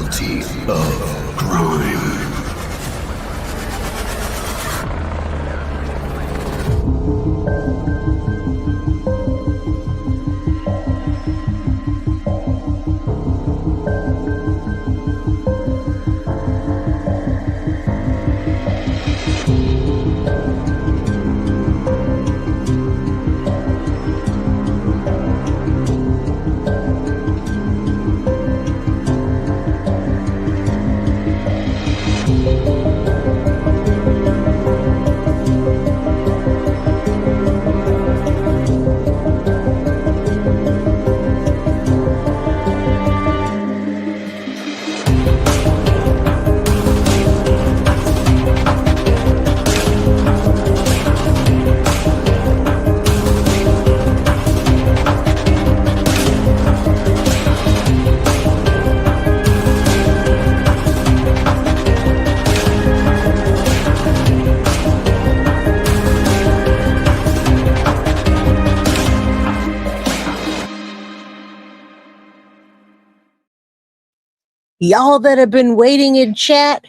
guilty of crime. Y'all that have been waiting in chat,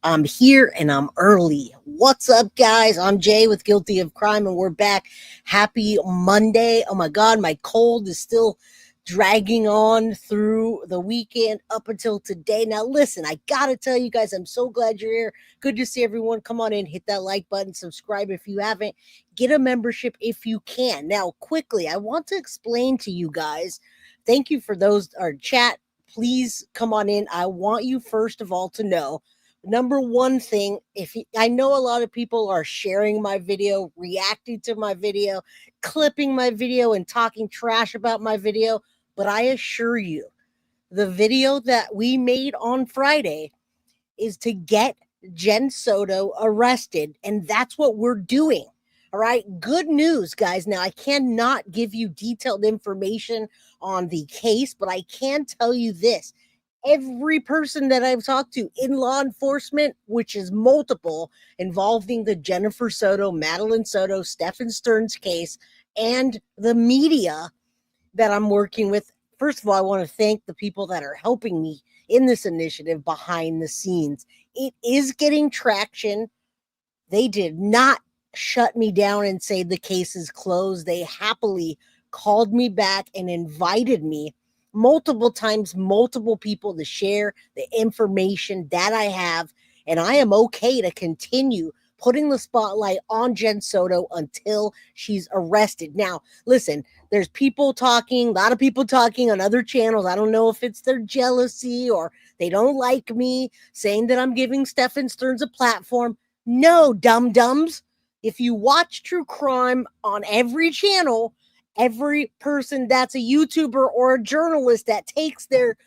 I'm here and I'm early. What's up, guys? I'm Jay with Guilty of Crime, and we're back. Happy Monday. Oh my God, my cold is still dragging on through the weekend up until today. Now, listen, I gotta tell you guys, I'm so glad you're here. Good to see everyone. Come on in, hit that like button, subscribe if you haven't, get a membership if you can. Now, quickly, I want to explain to you guys, thank you for those, our chat. Please come on in. I want you, first of all, to know, number one thing, I know a lot of people are sharing my video, reacting to my video, clipping my video, and talking trash about my video, but I assure you, the video that we made on Friday is to get Jenn Soto arrested, and that's what we're doing. All right, good news, guys. Now, I cannot give you detailed information on the case, but I can tell you this. Every person that I've talked to in law enforcement, which is multiple, involving the Jennifer Soto, Madeline Soto, Stephan Sterns case, and the media that I'm working with, first of all, I want to thank the people that are helping me in this initiative behind the scenes. It is getting traction. They did not shut me down and say the case is closed. They happily called me back and invited me multiple times, multiple people to share the information that I have. And I am okay to continue putting the spotlight on Jenn Soto until she's arrested. Now, listen, there's people talking, a lot of people talking on other channels. I don't know if it's their jealousy or they don't like me, saying that I'm giving Stephan Sterns a platform. No, dum-dums. If you watch true crime on every channel, every person that's a YouTuber or a journalist that takes their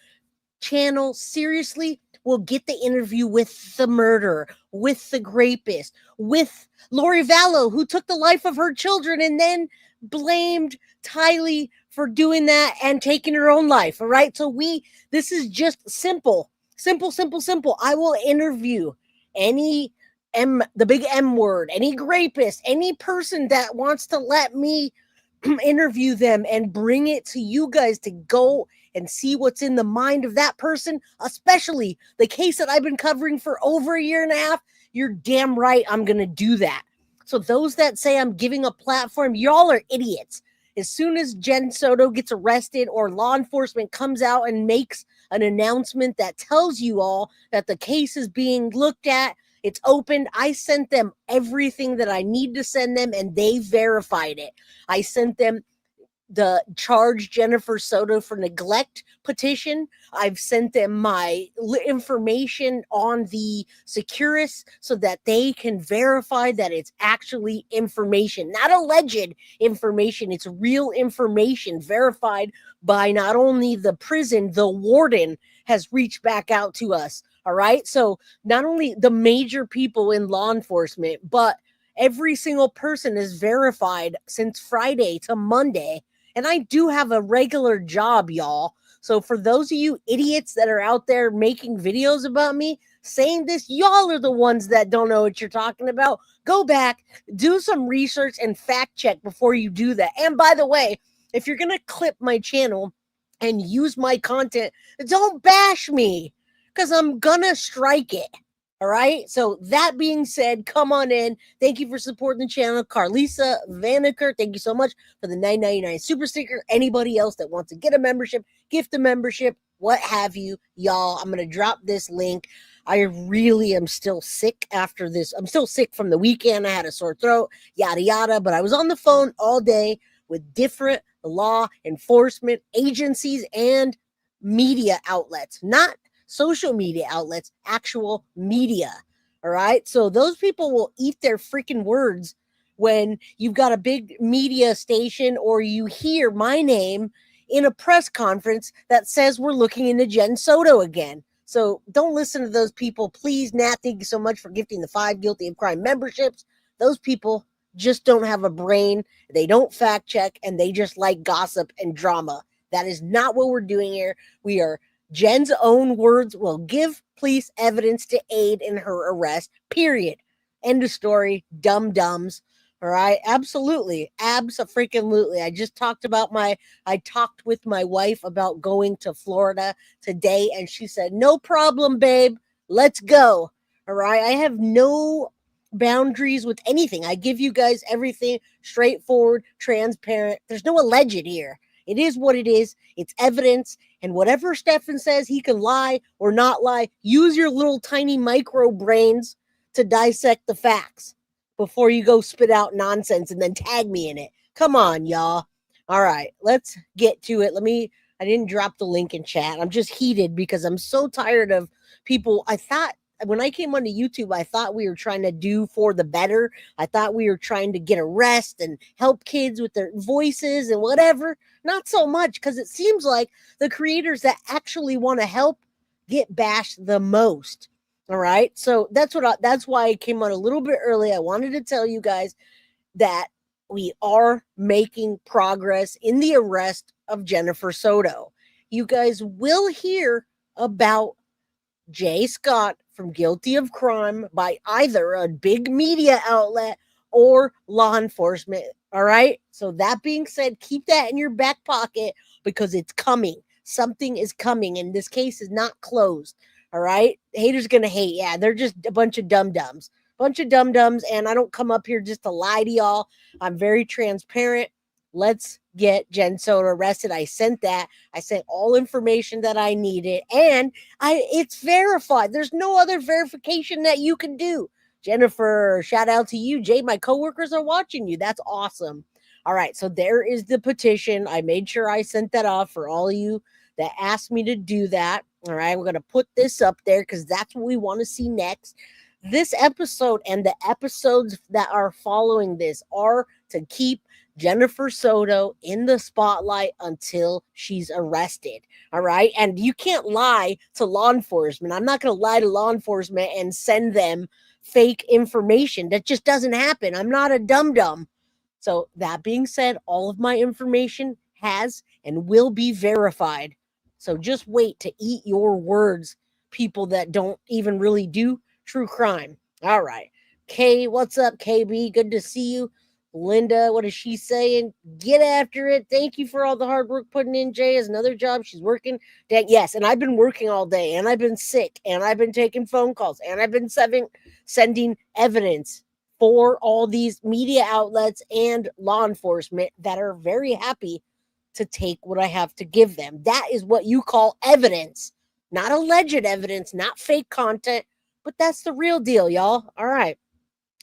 channel seriously will get the interview with the murderer, with the rapist, with Lori Vallow, who took the life of her children and then blamed Tylee for doing that and taking her own life. All right. So this is just simple. I will interview any the big M word, any rapist, any person that wants to let me interview them and bring it to you guys to go and see what's in the mind of that person, especially the case that I've been covering for over a year and a half. You're damn right I'm going to do that. So those that say I'm giving a platform, y'all are idiots. As soon as Jenn Soto gets arrested or law enforcement comes out and makes an announcement that tells you all that the case is being looked at, it's opened, I sent them everything that I need to send them, and they verified it. I sent them the charge Jennifer Soto for neglect petition. I've sent them my information on the Securus so that they can verify that it's actually information, not alleged information. It's real information verified by not only the prison, the warden has reached back out to us. All right. So not only the major people in law enforcement, but every single person is verified since Friday to Monday. And I do have a regular job, y'all. So for those of you idiots that are out there making videos about me, saying this, y'all are the ones that don't know what you're talking about. Go back, do some research and fact check before you do that. And by the way, if you're going to clip my channel and use my content, don't bash me. because I'm gonna strike it. All right. So that being said, come on in. Thank you for supporting the channel. Carlisa Vanaker, thank you so much for the $9.99 super sticker. Anybody else that wants to get a membership, gift a membership, what have you, y'all. I'm going to drop this link. I really am still sick after this. I'm still sick from the weekend. I had a sore throat, yada, yada. But I was on the phone all day with different law enforcement agencies and media outlets, not social media outlets, actual media. All right. So those people will eat their freaking words when you've got a big media station or you hear my name in a press conference that says we're looking into Jenn Soto again. So don't listen to those people. Please, Nat, thank you so much for gifting the 5 Guilty of Crime memberships. Those people just don't have a brain. They don't fact check, and they just like gossip and drama. That is not what we're doing here. We are Jenn's own words will give police evidence to aid in her arrest, period. End of story. Dum-dums. All right. Absolutely. Abso-freaking-lutely. I talked with my wife about going to Florida today, and she said, no problem, babe. Let's go. All right. I have no boundaries with anything. I give you guys everything straightforward, transparent. There's no alleged here. It is what it is. It's evidence. And whatever Stephan says, he can lie or not lie. Use your little tiny micro brains to dissect the facts before you go spit out nonsense and then tag me in it. Come on, y'all. All right, let's get to it. I didn't drop the link in chat. I'm just heated because I'm so tired of people. I thought when I came onto YouTube, I thought we were trying to do for the better. I thought we were trying to get a rest and help kids with their voices and whatever. Not so much, because it seems like the creators that actually want to help get bashed the most. All right. So that's why I came on a little bit early. I wanted to tell you guys that we are making progress in the arrest of Jennifer Soto. You guys will hear about Jay Scott from Guilty of Crime by either a big media outlet or law enforcement. All right. So that being said, keep that in your back pocket because it's coming. Something is coming, and this case is not closed. All right. Haters gonna hate. Yeah, they're just a bunch of dum-dums. And I don't come up here just to lie to y'all. I'm very transparent. Let's get Jenn Soto arrested. I sent that. I sent all information that I needed, and it's verified. There's no other verification that you can do. Jennifer, shout out to you. Jay, my coworkers are watching you. That's awesome. All right, so there is the petition. I made sure I sent that off for all of you that asked me to do that. All right, we're going to put this up there because that's what we want to see next. This episode and the episodes that are following this are to keep Jennifer Soto in the spotlight until she's arrested. All right. And you can't lie to law enforcement. I'm not going to lie to law enforcement and send them fake information. That just doesn't happen. I'm not a dum-dum. So that being said, all of my information has and will be verified. So just wait to eat your words, people that don't even really do true crime. All right. Kay, what's up, KB? Good to see you. Linda, what is she saying? Get after it. Thank you for all the hard work putting in. Jay has another job. She's working. Yes, and I've been working all day, and I've been sick, and I've been taking phone calls, and I've been sending evidence for all these media outlets and law enforcement that are very happy to take what I have to give them. That is what you call evidence, not alleged evidence, not fake content, but that's the real deal, y'all. All right.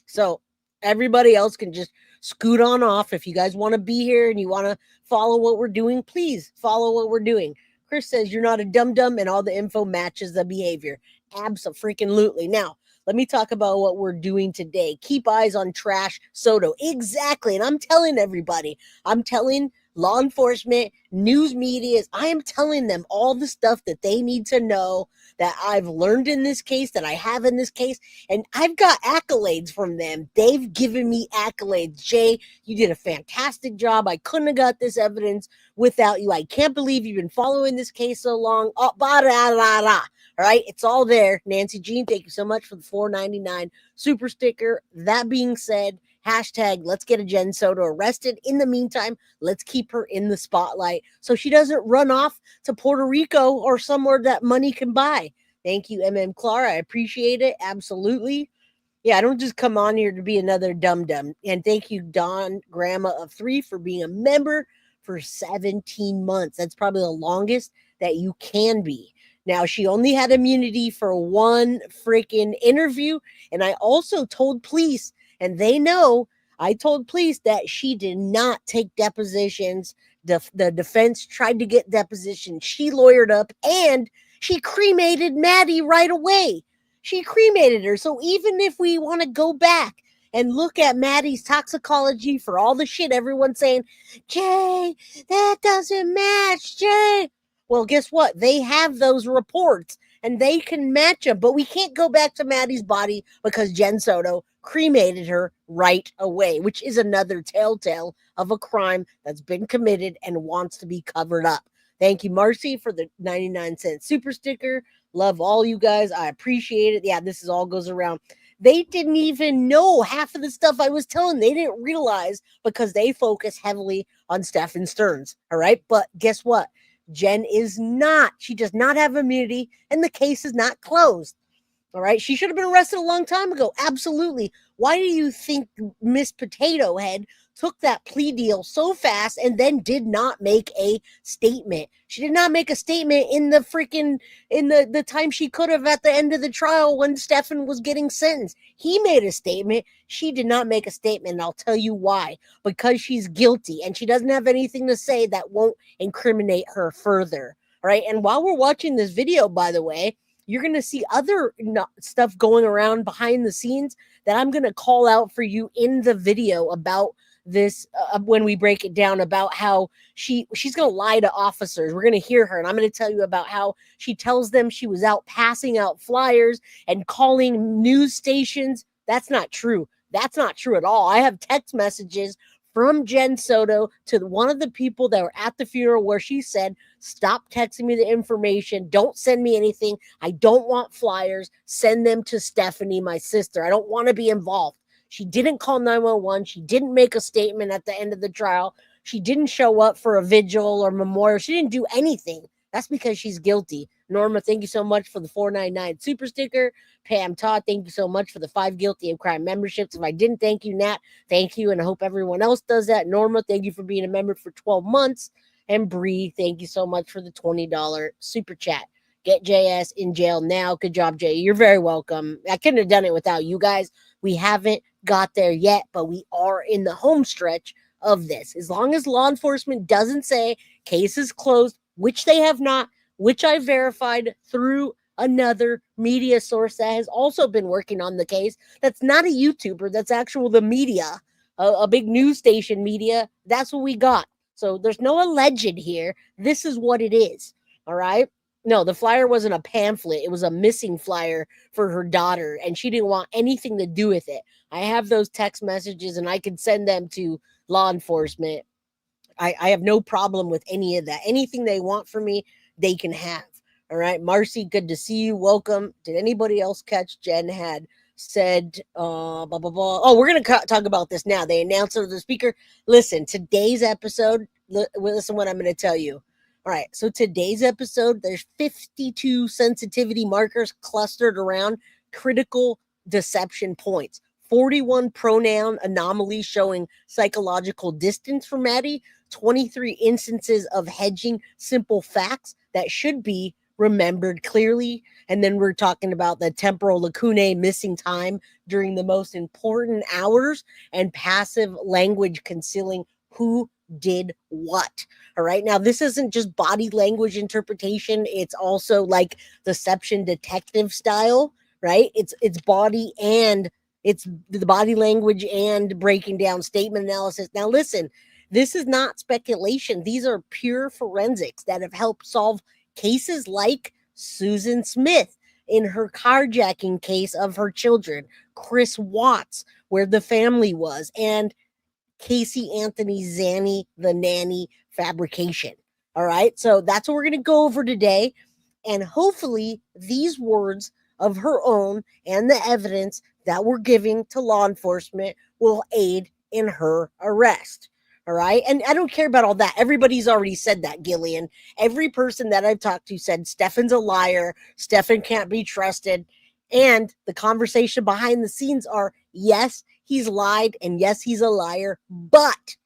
So everybody else can just scoot on off. If you guys want to be here and you want to follow what we're doing, please follow what we're doing. Chris says you're not a dum-dum and all the info matches the behavior. Abso-freaking-lutely. Now, let me talk about what we're doing today. Keep eyes on Trash Soto. Exactly. And I'm telling everybody, I'm telling law enforcement, news medias, I am telling them all the stuff that they need to know that I've learned in this case, that I have in this case, and I've got accolades from them. They've given me accolades. Jay, you did a fantastic job. I couldn't have got this evidence without you. I can't believe you've been following this case so long. Oh, all right, it's all there. Nancy Jean, thank you so much for the $4.99 super sticker. That being said, hashtag let's get a Jenn Soto arrested. In the meantime, let's keep her in the spotlight so she doesn't run off to Puerto Rico or somewhere that money can buy. Thank you, Clara. I appreciate it. Absolutely. Yeah, I don't just come on here to be another dum-dum. And thank you, Don Grandma of 3, for being a member for 17 months. That's probably the longest that you can be. Now, she only had immunity for one freaking interview. And I also told police, and they know, I told police that she did not take depositions. The defense tried to get depositions. She lawyered up and she cremated Maddie right away. She cremated her. So even if we want to go back and look at Maddie's toxicology for all the shit everyone's saying, Jay, that doesn't match, Jay. Well, guess what? They have those reports and they can match them, but we can't go back to Maddie's body because Jenn Soto cremated her right away, which is another telltale of a crime that's been committed and wants to be covered up. Thank you, Marcy, for the 99-cent super sticker. Love all you guys. I appreciate it. Yeah, this is all goes around. They didn't even know half of the stuff I was telling. They didn't realize because they focus heavily on Stephan Sterns. All right. But guess what? Jenn is not. She does not have immunity, and the case is not closed. All right. She should have been arrested a long time ago. Absolutely. Why do you think Miss Potato Head took that plea deal so fast and then did not make a statement? She did not make a statement in the freaking, in the time she could have at the end of the trial when Stephan was getting sentenced. He made a statement. She did not make a statement. And I'll tell you why. Because she's guilty and she doesn't have anything to say that won't incriminate her further. All right. And while we're watching this video, by the way, you're going to see other stuff going around behind the scenes that I'm going to call out for you in the video about this when we break it down, about how she's going to lie to officers. We're going to hear her, and I'm going to tell you about how she tells them she was out passing out flyers and calling news stations. That's not true. That's not true at all. I have text messages from Jenn Soto to one of the people that were at the funeral where she said, stop texting me the information. Don't send me anything. I don't want flyers. Send them to Stephanie, my sister. I don't want to be involved. She didn't call 911. She didn't make a statement at the end of the trial. She didn't show up for a vigil or memorial. She didn't do anything. That's because she's guilty. Norma, thank you so much for the 499 super sticker. Pam Todd, thank you so much for the 5 guilty of crime memberships. If I didn't thank you, Nat, thank you. And I hope everyone else does that. Norma, thank you for being a member for 12 months. And Bree, thank you so much for the $20 super chat. Get JS in jail now. Good job, Jay. You're very welcome. I couldn't have done it without you guys. We haven't got there yet, but we are in the home stretch of this. As long as law enforcement doesn't say case is closed, which they have not, which I verified through another media source that has also been working on the case. That's not a YouTuber. That's actual the media, a big news station media. That's what we got. So there's no alleged here. This is what it is. All right. No, the flyer wasn't a pamphlet. It was a missing flyer for her daughter, and she didn't want anything to do with it. I have those text messages, and I could send them to law enforcement. I have no problem with any of that. Anything they want from me, they can have. All right. Marcy, good to see you. Welcome. Did anybody else catch Jenn had said, blah, blah, blah. Oh, we're going to talk about this now. They announced it to the speaker. Listen, today's episode, listen what I'm going to tell you. All right. So today's episode, there's 52 sensitivity markers clustered around critical deception points. 41 pronoun anomalies showing psychological distance from Maddie, 23 instances of hedging simple facts that should be remembered clearly. And then we're talking about the temporal lacunae, missing time during the most important hours, and passive language concealing who did what. All right. Now, this isn't just body language interpretation. It's also like deception detective style, right? It's body and it's the body language and breaking down statement analysis. Now, listen, this is not speculation. These are pure forensics that have helped solve cases like Susan Smith in her carjacking case of her children, Chris Watts, where the family was, and Casey Anthony Zanny, the nanny fabrication. All right. So that's what we're going to go over today. And hopefully these words of her own and the evidence that we're giving to law enforcement will aid in her arrest. All right. And I don't care about all that. Everybody's already said that, Gillian. Every person that I've talked to said Stephan's a liar. Stephan can't be trusted. And the conversation behind the scenes are yes, he's lied. And yes, he's a liar. But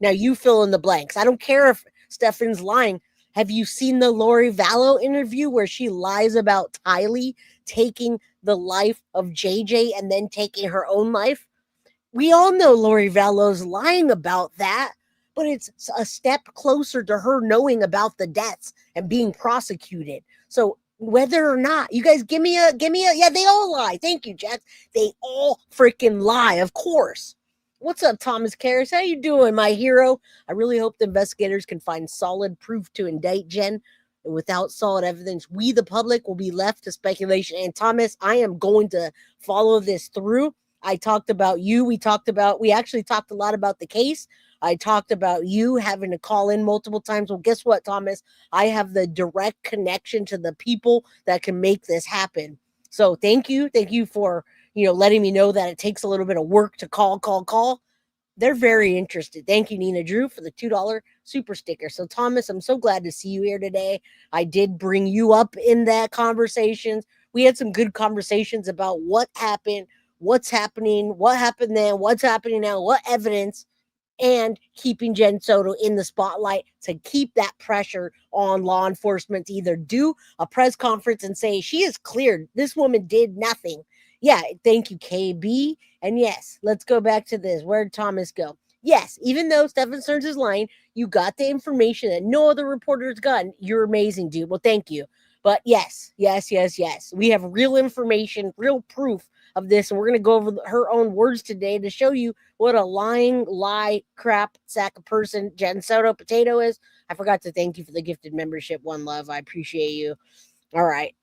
now you fill in the blanks. I don't care if Stephan's lying. Have you seen the Lori Vallow interview where she lies about Tylee taking the life of JJ and then taking her own life? We all know Lori Vallow's lying about that, but it's a step closer to her knowing about the deaths and being prosecuted. So whether or not you guys give me a yeah, they all lie. Thank you, Jack. They all freaking lie, of course. What's up, Thomas Karras? How you doing, my hero? I really hope the investigators can find solid proof to indict Jenn. And without solid evidence, we, the public, will be left to speculation. And Thomas, I am going to follow this through. I talked about you. We actually talked a lot about the case. I talked about you having to call in multiple times. Well, guess what, Thomas? I have the direct connection to the people that can make this happen. So thank you. Thank you for, letting me know that it takes a little bit of work to call. They're very interested. Thank you, Nina Drew, for the $2 super sticker. So, Thomas, I'm so glad to see you here today. I did bring you up in that conversation. We had some good conversations about what happened, what's happening, what happened then, what's happening now, what evidence, and keeping Jenn Soto in the spotlight to keep that pressure on law enforcement to either do a press conference and say, she is cleared. This woman did nothing. Yeah, thank you, KB. And yes, let's go back to this. Where did Thomas go? Yes, even though Stephan Sterns is lying, you got the information that no other reporter's gotten. You're amazing, dude. Well, thank you. But yes. We have real information, real proof of this, and we're going to go over her own words today to show you what a lying, crap sack of person Jenn Soto Potato is. I forgot to thank you for the gifted membership. One love. I appreciate you. All right.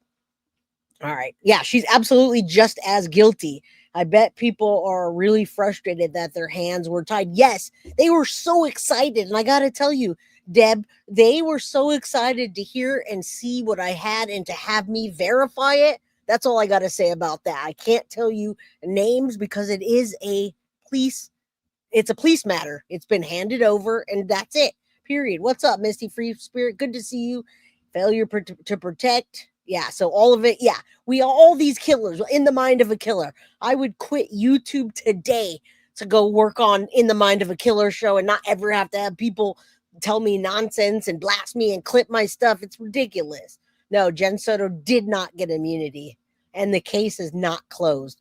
Yeah, she's absolutely just as guilty. I bet people are really frustrated that their hands were tied. Yes, they were so excited. And I got to tell you, Deb, they were so excited to hear and see what I had and to have me verify it. That's all I got to say about that. I can't tell you names because it is it's a police matter. It's been handed over and that's it. Period. What's up, Misty Free Spirit? Good to see you. Failure to protect. Yeah, so all of it. Yeah, all these killers in the mind of a killer. I would quit YouTube today to go work on In the Mind of a Killer show and not ever have to have people tell me nonsense and blast me and clip my stuff. It's ridiculous. No, Jenn Soto did not get immunity and the case is not closed.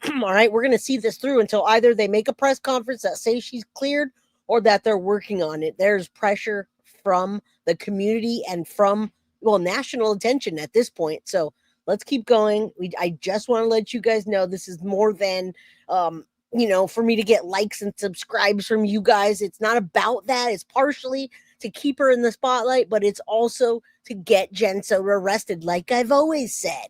All right, we're going to see this through until either they make a press conference that says she's cleared or that they're working on it. There's pressure from the community and from national attention at this point. So let's keep going. I just want to let you guys know this is more than, for me to get likes and subscribes from you guys. It's not about that. It's partially to keep her in the spotlight, but it's also to get Jenn Soto arrested, like I've always said.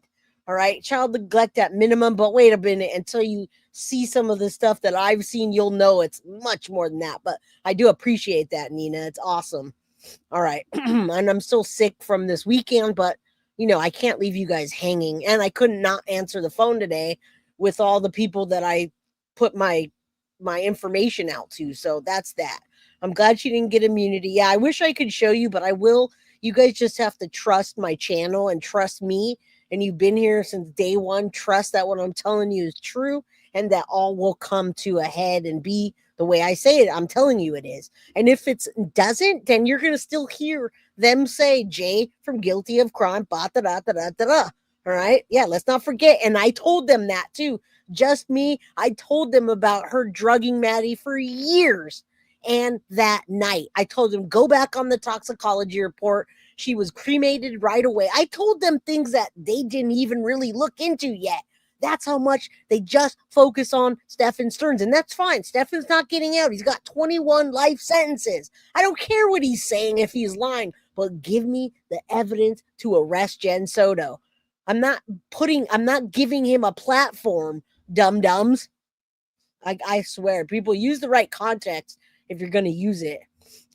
All right, child neglect at minimum, but wait a minute until you see some of the stuff that I've seen, you'll know it's much more than that. But I do appreciate that, Nina. It's awesome. All right. And I'm still sick from this weekend, but I can't leave you guys hanging. And I couldn't not answer the phone today with all the people that I put my information out to. So that's that. I'm glad she didn't get immunity. Yeah, I wish I could show you, but I will. You guys just have to trust my channel and trust me. And you've been here since day one. Trust that what I'm telling you is true and that all will come to a head and be the way I say it. I'm telling you it is. And if it doesn't, then you're going to still hear them say Jay from Guilty of Crime, All right. Yeah, let's not forget. And I told them that too. Just me. I told them about her drugging Maddie for years. And that night, I told them, go back on the toxicology report. She was cremated right away. I told them things that they didn't even really look into yet. That's how much they just focus on Stephan Sterns. And that's fine. Stephan's not getting out. He's got 21 life sentences. I don't care what he's saying if he's lying, but give me the evidence to arrest Jenn Soto. I'm not giving him a platform, dum-dums. I swear, people use the right context if you're going to use it.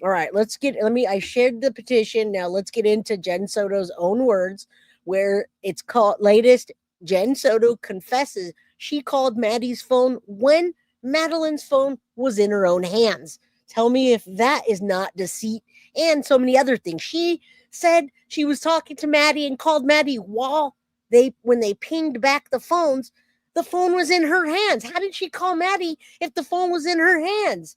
All right, I shared the petition. Now let's get into Jenn Soto's own words, where it's called latest. Jenn Soto confesses she called Maddie's phone when Madeline's phone was in her own hands. Tell me if that is not deceit and so many other things. She said she was talking to Maddie and called Maddie when they pinged back the phone was in her hands. How did she call Maddie if the phone was in her hands?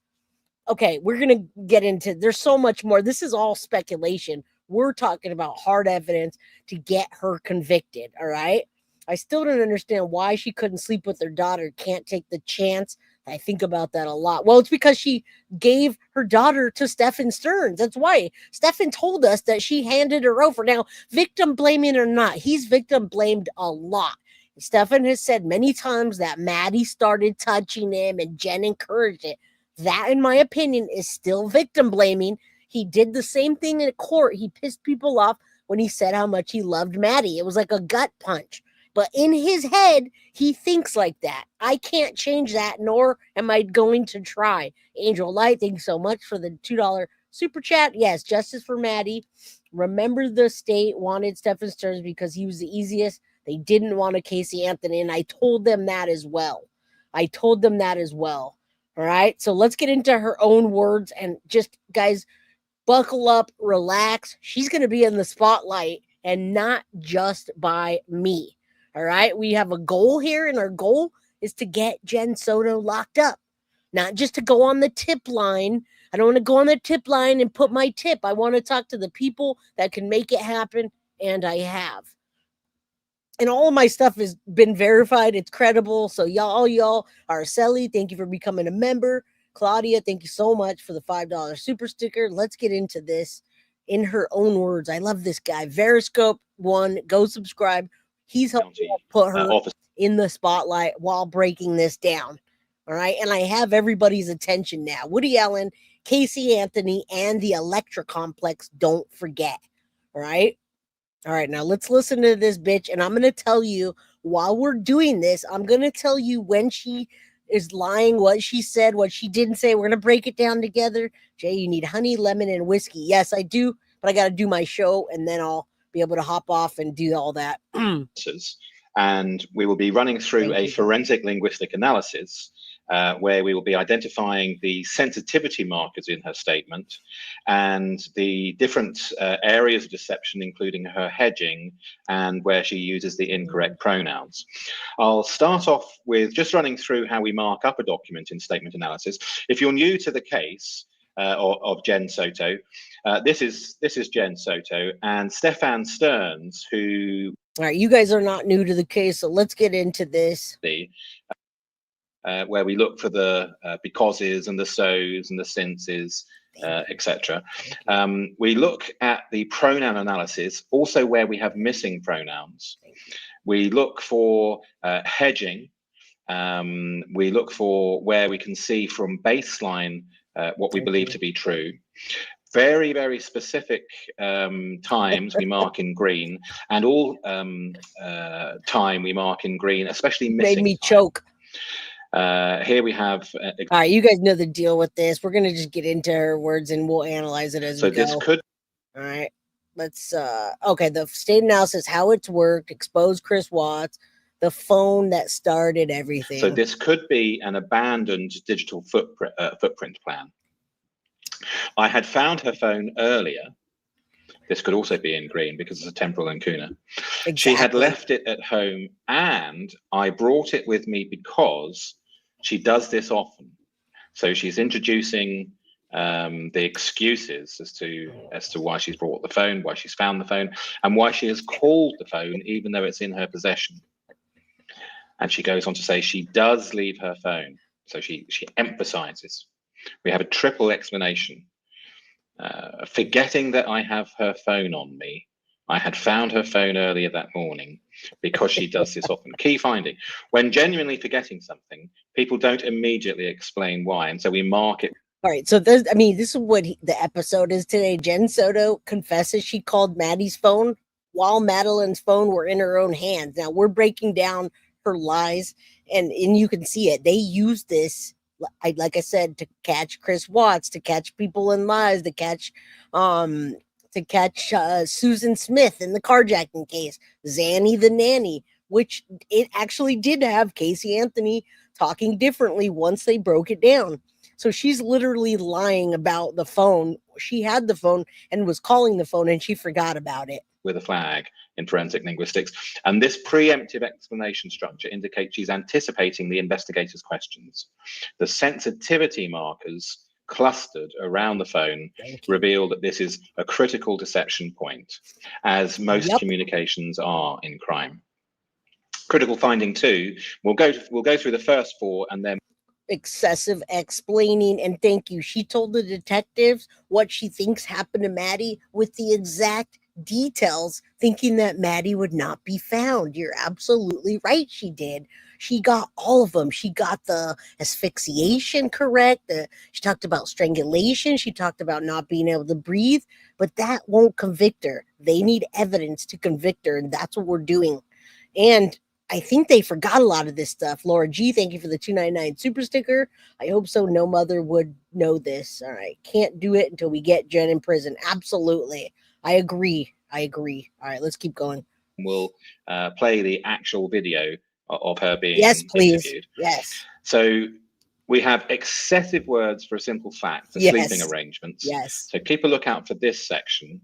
Okay, we're going to get into, there's so much more. This is all speculation. We're talking about hard evidence to get her convicted, all right? I still don't understand why she couldn't sleep with her daughter, can't take the chance. I think about that a lot. Well, it's because she gave her daughter to Stephan Sterns. That's why. Stephan told us that she handed her over. Now, victim blaming or not, he's victim blamed a lot. Stephan has said many times that Maddie started touching him and Jenn encouraged it. That, in my opinion, is still victim blaming. He did the same thing in court. He pissed people off when he said how much he loved Maddie. It was like a gut punch. But in his head, he thinks like that. I can't change that, nor am I going to try. Angel Light, thank you so much for the $2 super chat. Yes, justice for Maddie. Remember, the state wanted Stephan Sterns because he was the easiest. They didn't want a Casey Anthony, and I told them that as well. All right, so let's get into her own words and just, guys, buckle up, relax. She's going to be in the spotlight and not just by me. All right, we have a goal here, and our goal is to get Jenn Soto locked up, not just to go on the tip line. I don't want to go on the tip line and put my tip. I want to talk to the people that can make it happen, and I have. And all of my stuff has been verified. It's credible. So y'all, Araceli, thank you for becoming a member. Claudia, thank you so much for the $5 super sticker. Let's get into this in her own words. I love this guy. Veriscope 1, go subscribe. He's helped put her in the spotlight while breaking this down. All right. And I have everybody's attention now. Woody Allen, Casey Anthony, and the Electra Complex. Don't forget. All right. All right, now let's listen to this bitch, and I'm going to tell you, while we're doing this, I'm going to tell you when she is lying, what she said, what she didn't say. We're going to break it down together. Jay, you need honey, lemon, and whiskey. Yes, I do, but I got to do my show, and then I'll be able to hop off and do all that. And we will be running through a forensic linguistic analysis where we will be identifying the sensitivity markers in her statement and the different areas of deception, including her hedging and where she uses the incorrect pronouns. I'll start off with just running through how we mark up a document in statement analysis. If you're new to the case of Jenn Soto, this is Jenn Soto and Stephan Sterns, who... All right, you guys are not new to the case, so let's get into this. Where we look for the becauses and the so's and the sinces, etc. We look at the pronoun analysis, also where we have missing pronouns. We look for hedging. We look for where we can see from baseline what we believe to be true. Very, very specific times we mark in green, and all time we mark in green, especially missing. Made me time. choke. Here we have. All right, you guys know the deal with this. We're gonna just get into her words and we'll analyze it as we go. So this could. All right, let's. Okay, the state analysis, how it's worked, expose Chris Watts, the phone that started everything. So this could be an abandoned digital footprint plan. I had found her phone earlier. This could also be in green because it's a temporal lacuna. Exactly. She had left it at home, and I brought it with me because she does this often. So she's introducing the excuses as to why she's brought the phone, why she's found the phone, and why she has called the phone even though it's in her possession. And she goes on to say she does leave her phone. So she emphasizes. We have a triple explanation. Forgetting that I have her phone on me. I had found her phone earlier that morning because she does this often. Key finding: when genuinely forgetting something, people don't immediately explain why, and so we mark it. All right, so this is what the episode is today. Jenn Soto confesses she called Maddie's phone while Madeline's phone were in her own hands. Now we're breaking down her lies, and you can see it. They use this, like I said, to catch Chris Watts, to catch people in lies, to catch Susan Smith in the carjacking case, Zanny the nanny, which it actually did have Casey Anthony talking differently once they broke it down. So she's literally lying about the phone. She had the phone and was calling the phone, and she forgot about it. With a flag in forensic linguistics. And this preemptive explanation structure indicates she's anticipating the investigator's questions. The sensitivity markers clustered around the phone reveal that this is a critical deception point, as most communications are in crime. Critical finding 2, we'll go through the first 4 and then excessive explaining. And thank you. She told the detectives what she thinks happened to Maddie with the exact details, thinking that Maddie would not be found. You're absolutely right. She did. She got all of them. She got the asphyxiation correct. She talked about strangulation. She talked about not being able to breathe, but that won't convict her. They need evidence to convict her, and that's what we're doing. And I think they forgot a lot of this stuff. Laura G, thank you for the $2.99 super sticker. I hope so. No mother would know this. All right. Can't do it until we get Jenn in prison. Absolutely. I agree. All right, let's keep going. We'll play the actual video of her being interviewed. Yes. So we have excessive words for a simple fact, the sleeping arrangements. Yes. So keep a lookout for this section.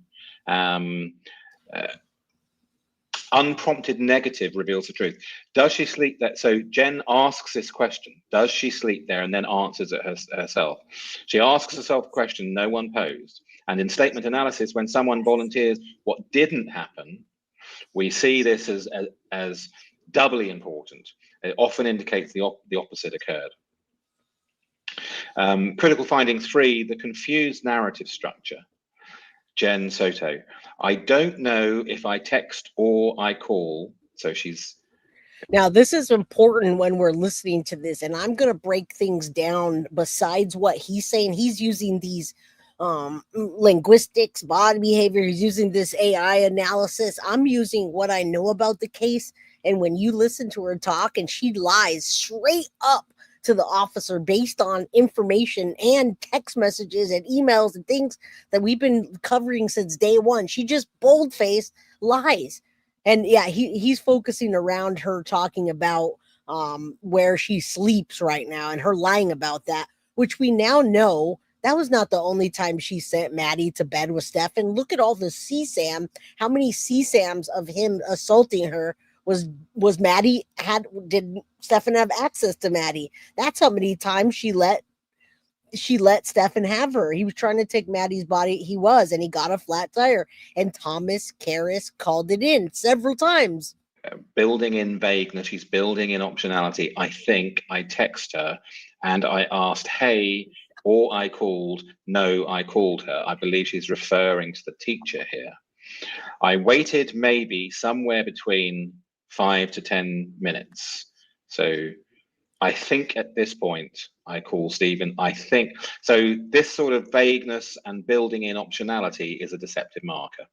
Unprompted negative reveals the truth. Does she sleep there? So Jenn asks this question, does she sleep there, and then answers it herself. She asks herself a question no one posed. And in statement analysis, when someone volunteers what didn't happen, we see this as doubly important. It often indicates the opposite occurred. Critical finding 3, the confused narrative structure. Jenn Soto, I don't know if I text or I call. So she's. Now, this is important when we're listening to this, and I'm going to break things down besides what he's saying. He's using these linguistics, body behavior. He's using this AI analysis. I'm using what I know about the case. And when you listen to her talk, and she lies straight up to the officer based on information and text messages and emails and things that we've been covering since day one. She just bold-faced lies. And yeah, he's focusing around her talking about where she sleeps right now and her lying about that, which we now know that was not the only time she sent Maddie to bed with Stephan. Look at all the CSAM. How many CSAMs of him assaulting her was Maddie did Stephan have access to Maddie? That's how many times she let Stephan have her. He was trying to take Maddie's body. He was, and he got a flat tire. And Thomas Karras called it in several times. Building in vagueness, she's building in optionality. I think I text her and I asked, hey, or I called. No, I called her. I believe she's referring to the teacher here. I waited maybe somewhere between 5 to 10 minutes. So I think at this point I call Stephen. I think so. This sort of vagueness and building in optionality is a deceptive marker.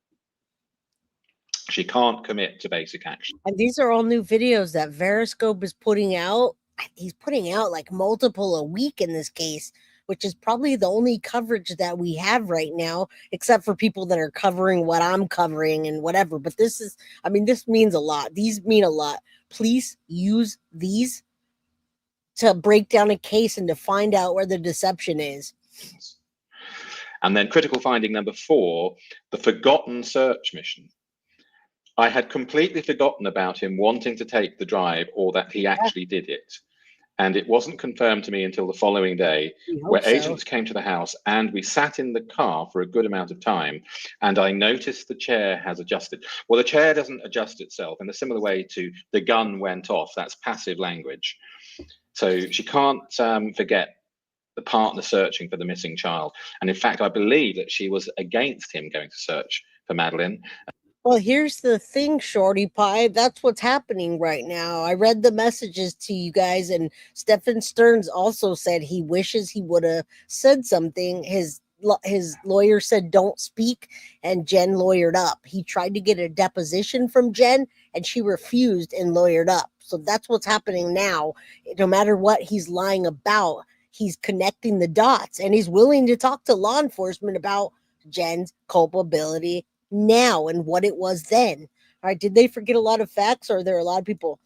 She can't commit to basic action. And these are all new videos that Veriscope is putting out. He's putting out like multiple a week in this case, which is probably the only coverage that we have right now, except for people that are covering what I'm covering and whatever. But this is, I mean, this means a lot. These mean a lot. Please use these to break down a case and to find out where the deception is. And then critical finding number 4, the forgotten search mission. I had completely forgotten about him wanting to take the drive or that he actually did it. And it wasn't confirmed to me until the following day, where agents came to the house and we sat in the car for a good amount of time. And I noticed the chair has adjusted. Well, the chair doesn't adjust itself in a similar way to the gun went off. That's passive language. So she can't forget the partner searching for the missing child. And in fact, I believe that she was against him going to search for Madeline. Well, here's the thing, Shorty Pie. That's what's happening right now. I read the messages to you guys, and Stephan Sterns also said he wishes he would have said something. His lawyer said don't speak, and Jenn lawyered up. He tried to get a deposition from Jenn, and she refused and lawyered up. So that's what's happening now. No matter what he's lying about, he's connecting the dots, and he's willing to talk to law enforcement about Jenn's culpability now and what it was then. All right, did they forget a lot of facts, or are there a lot of people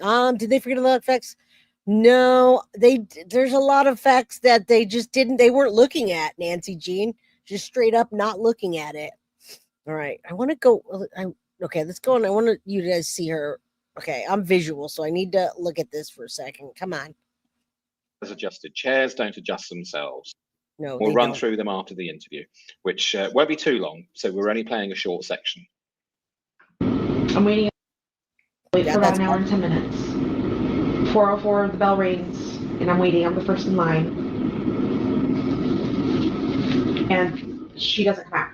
did they forget a lot of facts? No, there's a lot of facts that they weren't looking at, Nancy Jean. Just straight up not looking at it. All right. I want to go. Okay, let's go on. I want you guys see her. Okay, I'm visual, so I need to look at this for a second. Come on. As adjusted, chairs don't adjust themselves. No, We'll they run don't. through them after the interview, which won't be too long. So we're only playing a short section. I'm waiting. Wait Yeah, for about that's an hour and 10 minutes. 4:04, the bell rings, and I'm waiting. I'm the first in line. And she doesn't come out.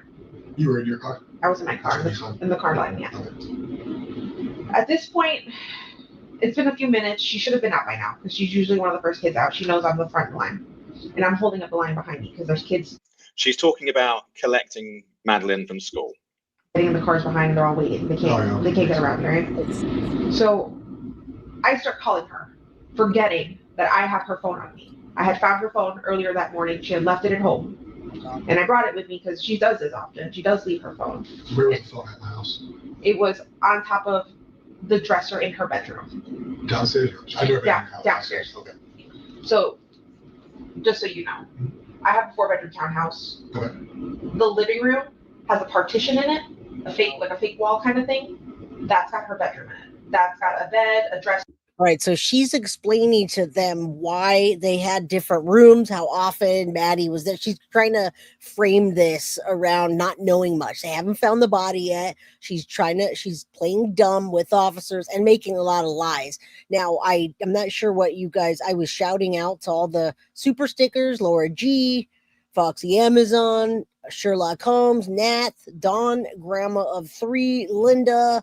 You were in your car? I was in my car, in the car line, yeah. At this point, it's been a few minutes. She should have been out by now, because she's usually one of the first kids out. She knows I'm the front line. And I'm holding up the line behind me, because there's kids She's talking about collecting Madeline from school. getting in the cars behind, and they're all waiting. They can't get around, right? So I start calling her, forgetting that I have her phone on me. I had found her phone earlier that morning. She had left it at home. And I brought it with me because she does this often. She does leave her phone. Where was the phone at my house? It was on top of the dresser in her bedroom. Downstairs? I've never been in your house. Downstairs. Okay. So, just so you know, I have a 4-bedroom townhouse. Okay. The living room has a partition in it, a fake wall kind of thing. That's got her bedroom in it. That's got a bed, a dresser. All right, so she's explaining to them why they had different rooms, how often Maddie was there. She's trying to frame this around not knowing much. They haven't found the body yet. She's playing dumb with officers and making a lot of lies. Now, I'm not sure what you guys, I was shouting out to all the super stickers, Laura G, Foxy Amazon, Sherlock Holmes, Nat, Dawn, Grandma of 3, Linda,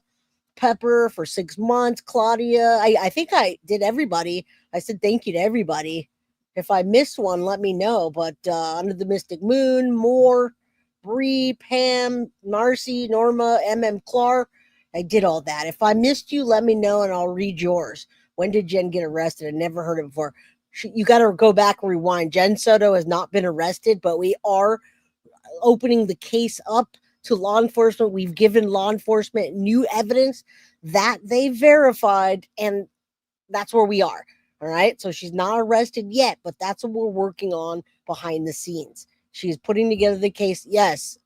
Pepper for 6 months, Claudia. I think I did everybody. I said thank you to everybody. If I missed one, let me know. But Under the Mystic Moon, Moore, Bree, Pam, Narcy, Norma, MM Clark. I did all that. If I missed you, let me know and I'll read yours. When did Jen get arrested? I never heard it before. You got to go back and rewind. Jenn Soto has not been arrested, but we are opening the case up to law enforcement. We've given law enforcement new evidence that they verified, and that's where we are. All right. So she's not arrested yet, but that's what we're working on behind the scenes. She's putting together the case. Yes.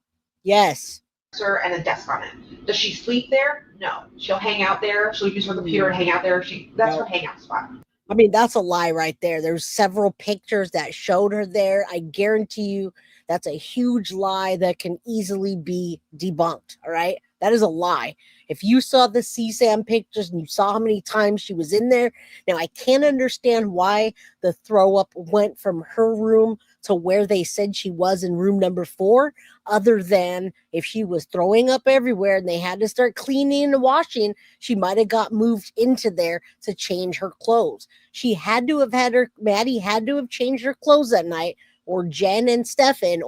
And a desk on it. Does she sleep there? No. She'll hang out there. She'll use her computer and hang out there. That's her hangout spot. I mean, that's a lie right there. There's several pictures that showed her there. I guarantee you that's a huge lie that can easily be debunked. All right. That is a lie. If you saw the CSAM pictures and you saw how many times she was in there, now I can't understand why the throw up went from her room to where they said she was in room number 4, other than if she was throwing up everywhere and they had to start cleaning and washing, she might have got moved into there to change her clothes. Maddie had to have changed her clothes that night, or Jen and Stephan,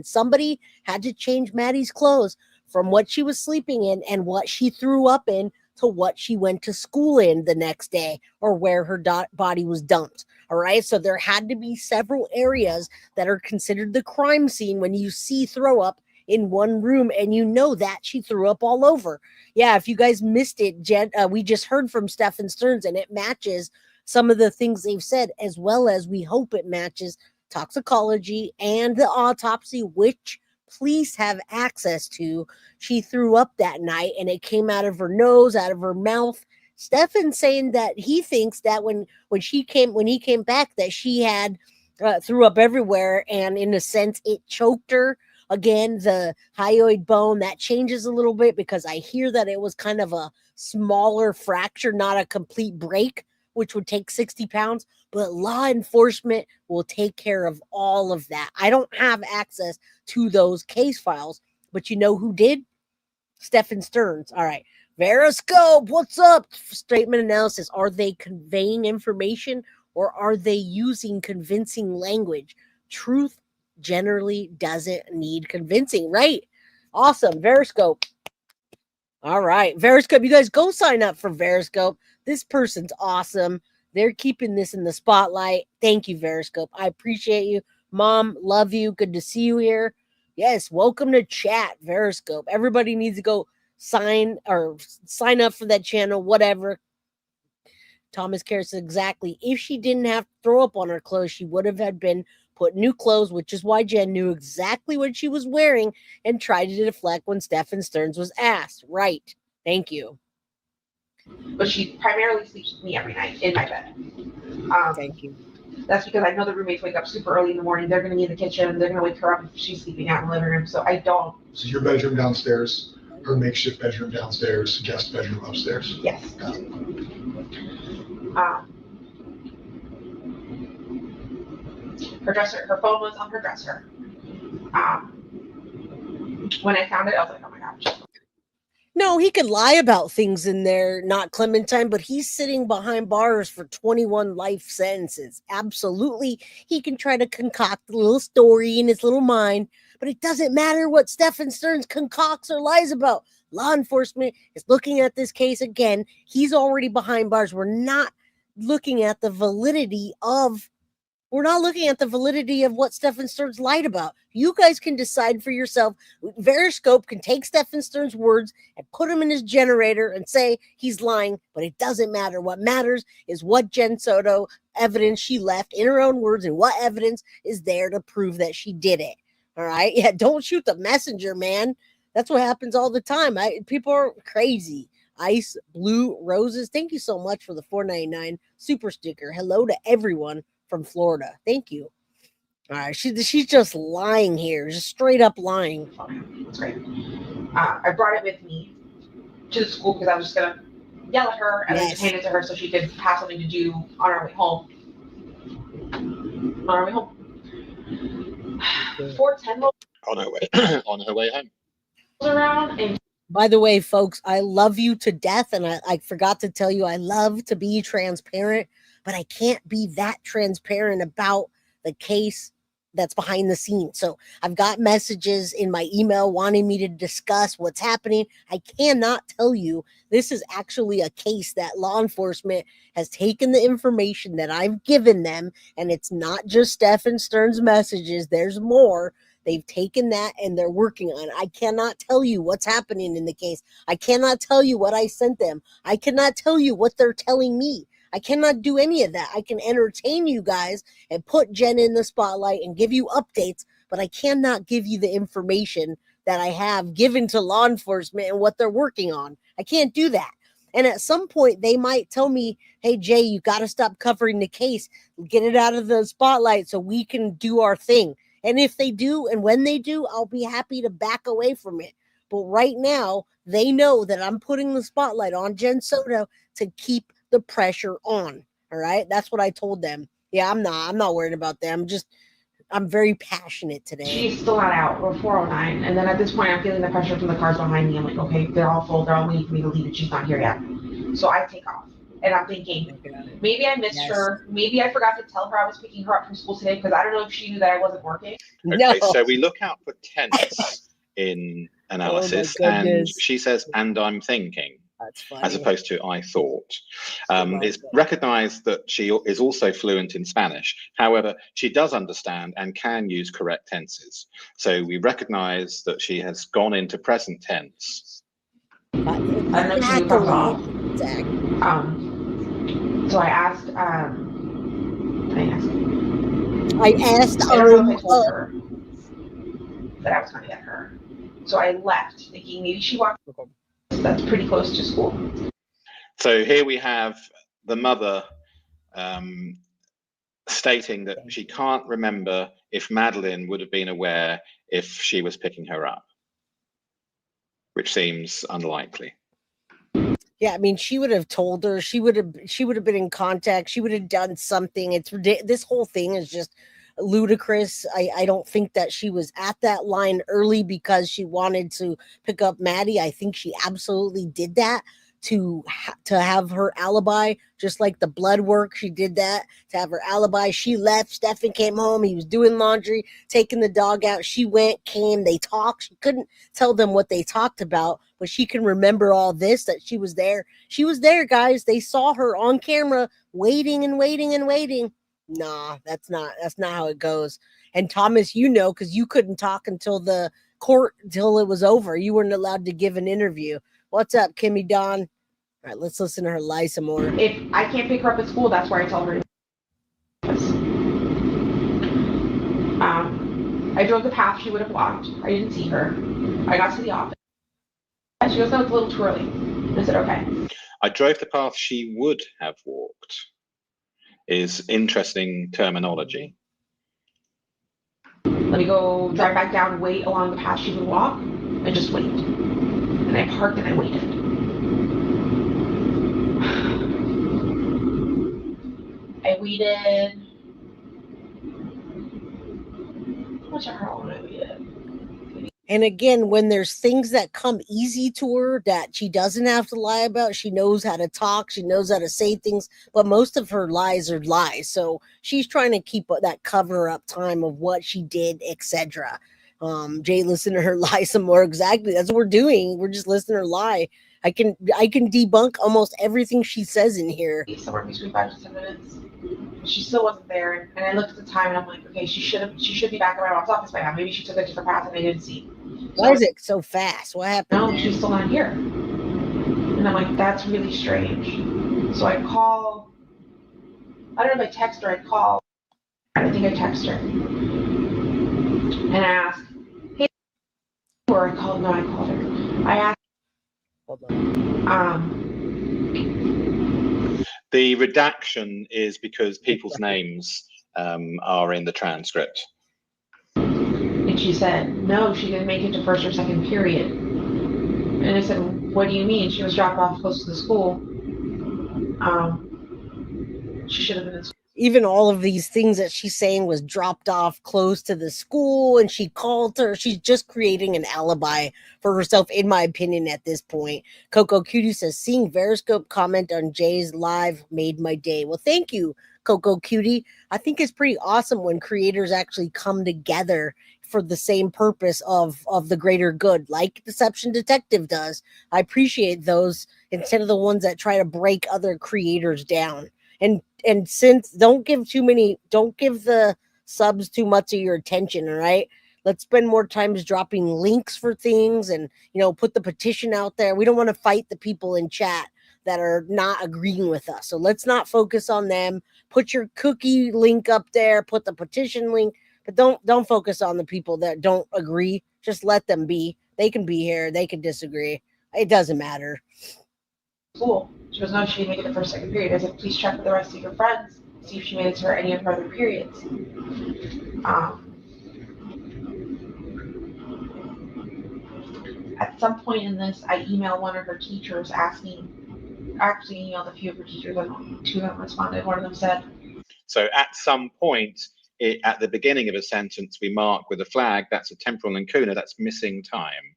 somebody had to change Maddie's clothes from what she was sleeping in and what she threw up in to what she went to school in the next day, or where her body was dumped. All right. So there had to be several areas that are considered the crime scene when you see throw up in one room, and you know that she threw up all over. Yeah. If you guys missed it, Jen, we just heard from Stephan Sterns, and it matches some of the things they've said, as well as we hope it matches toxicology and the autopsy, which police have access to. She threw up that night and it came out of her nose, out of her mouth. Stephan saying that he thinks that when he came back, that she had threw up everywhere, and in a sense it choked her. Again, the hyoid bone, that changes a little bit, because I hear that it was kind of a smaller fracture, not a complete break, which would take 60 pounds, but law enforcement will take care of all of that. I don't have access to those case files, but you know who did? Stephan Sterns. All right. Veriscope, what's up? Statement analysis. Are they conveying information, or are they using convincing language? Truth generally doesn't need convincing, right? Awesome. Veriscope. All right. Veriscope, you guys go sign up for Veriscope. This person's awesome. They're keeping this in the spotlight. Thank you, Veriscope. I appreciate you. Mom, love you. Good to see you here. Yes, welcome to chat, Veriscope. Everybody needs to go sign up for that channel, whatever. Thomas Karras, exactly. If she didn't have to throw up on her clothes, she would have had been put new clothes, which is why Jenn knew exactly what she was wearing and tried to deflect when Stephan Sterns was asked. Right. Thank you. But she primarily sleeps with me every night in my bed. Thank you. That's because I know the roommates wake up super early in the morning. They're going to be in the kitchen. They're going to wake her up if she's sleeping out in the living room. So I don't. So your bedroom downstairs, her makeshift bedroom downstairs, guest bedroom upstairs. Yes. Her dresser, her phone was on her dresser. When I found it, I was like, oh my gosh. No, he could lie about things in there, not Clementine, but he's sitting behind bars for 21 life sentences. Absolutely. He can try to concoct a little story in his little mind, but it doesn't matter what Stephan Sterns concocts or lies about. Law enforcement is looking at this case again. He's already behind bars. We're not looking at the validity of what Stephan Sterns lied about. You guys can decide for yourself. Veriscope can take Stephan Sterns' words and put them in his generator and say he's lying, but it doesn't matter. What matters is what Jenn Soto evidence she left in her own words and what evidence is there to prove that she did it. All right? Yeah, don't shoot the messenger, man. That's what happens all the time. People are crazy. Ice Blue Roses, thank you so much for the $4.99 super sticker. Hello to everyone from Florida. Thank you. All right, she's just lying here, just straight up lying. That's great. I brought it with me to the school because I was just gonna yell at her and then just hand it to her so she could have something to do on our way home. 4:10 on her way home. Around and. By the way, folks, I love you to death, and I forgot to tell you I love to be transparent, but I can't be that transparent about the case that's behind the scenes. So I've got messages in my email wanting me to discuss what's happening. I cannot tell you this is actually a case that law enforcement has taken the information that I've given them, and it's not just Stephan Sterns' messages. There's more. They've taken that and they're working on it. I cannot tell you what's happening in the case. I cannot tell you what I sent them. I cannot tell you what they're telling me. I cannot do any of that. I can entertain you guys and put Jenn in the spotlight and give you updates, but I cannot give you the information that I have given to law enforcement and what they're working on. I can't do that. And at some point, they might tell me, hey, Jay, you got to stop covering the case. Get it out of the spotlight so we can do our thing. And if they do, and when they do, I'll be happy to back away from it. But right now, they know that I'm putting the spotlight on Jenn Soto to keep the pressure on. All right. That's what I told them. Yeah, I'm not worried about them. I'm very passionate today. She's still not out. We're 4:09. And then at this point, I'm feeling the pressure from the cars behind me. I'm like, okay, they're all full. They're all waiting for me to leave and she's not here yet. So I take off. And I'm thinking, maybe I missed her. Maybe I forgot to tell her I was picking her up from school today because I don't know if she knew that I wasn't working. Okay, so we look out for tense in analysis, and she says, and I'm thinking, as opposed to I thought. It's recognized that she is also fluent in Spanish. However, she does understand and can use correct tenses. So we recognize that she has gone into present tense. I don't know if she comes off. So I asked I don't know if I told her that I was going to get her. So I left thinking maybe she walked. That's pretty close to school. So here we have the mother stating that she can't remember if Madeline would have been aware if she was picking her up, which seems unlikely. Yeah, I mean, she would have told her. She would have been in contact. She would have done something. This whole thing is just ludicrous. I don't think that she was at that line early because she wanted to pick up Maddie. I think she absolutely did that to have her alibi, just like the blood work. She did that to have her alibi. She left. Stephan came home. He was doing laundry, taking the dog out. She went, came, they talked. She couldn't tell them what they talked about, but she can remember all this, that she was there. She was there, guys. They saw her on camera waiting and waiting and waiting. Nah, that's not how it goes. And Thomas, you know, because you couldn't talk until it was over. You weren't allowed to give an interview. What's up, Kimmy Dawn? All right, let's listen to her lie some more. If I can't pick her up at school, that's where I tell her to. I drove the path she would have walked. I didn't see her. I got to the office. She goes, no, it's a little too early. I said, okay. I drove the path she would have walked is interesting terminology. Let me go drive back down, wait along the path she would walk, and just wait. And I parked and I waited. I waited. How long I waited? And again, when there's things that come easy to her that she doesn't have to lie about, she knows how to talk, she knows how to say things, but most of her lies are lies. So she's trying to keep that cover up time of what she did, etc. Jay, listen to her lie some more. Exactly. That's what we're doing. We're just listening to her lie. I can debunk almost everything she says in here. Somewhere between 5 to 10 minutes. She still wasn't there, and I looked at the time and I'm like, okay, she should be back at my mom's office by now. Maybe she took a different path and I didn't see. So, why is it so fast? What happened? No, she's still not here. And I'm like, that's really strange. So I call. I don't know if I text her. I call. I think I text her, and I ask, hey, or I called. No, I called her. I asked. Hold on. The redaction is because people's names are in the transcript. And she said, no, she didn't make it to first or second period. And I said, what do you mean? She was dropped off close to the school. She should have been in school. Even all of these things that she's saying was dropped off close to the school and she called her. She's just creating an alibi for herself, in my opinion, at this point. Coco Cutie says, seeing Veriscope comment on Jay's live made my day. Well, thank you, Coco Cutie. I think it's pretty awesome when creators actually come together for the same purpose of the greater good, like Deception Detective does. I appreciate those instead of the ones that try to break other creators down. And since don't give the subs too much of your attention, all right? Let's spend more time dropping links for things and, put the petition out there. We don't want to fight the people in chat that are not agreeing with us. So let's not focus on them. Put your cookie link up there, put the petition link, but don't focus on the people that don't agree. Just let them be. They can be here. They can disagree. It doesn't matter. School. She goes, no, she didn't make it the first, second period. I said, please check with the rest of your friends, see if she made it to any of her other periods. At some point in this, I emailed one of her teachers actually emailed a few of her teachers, and 2 of them responded. One of them said, so at some point, at the beginning of a sentence, we mark with a flag, that's a temporal lacuna, that's missing time.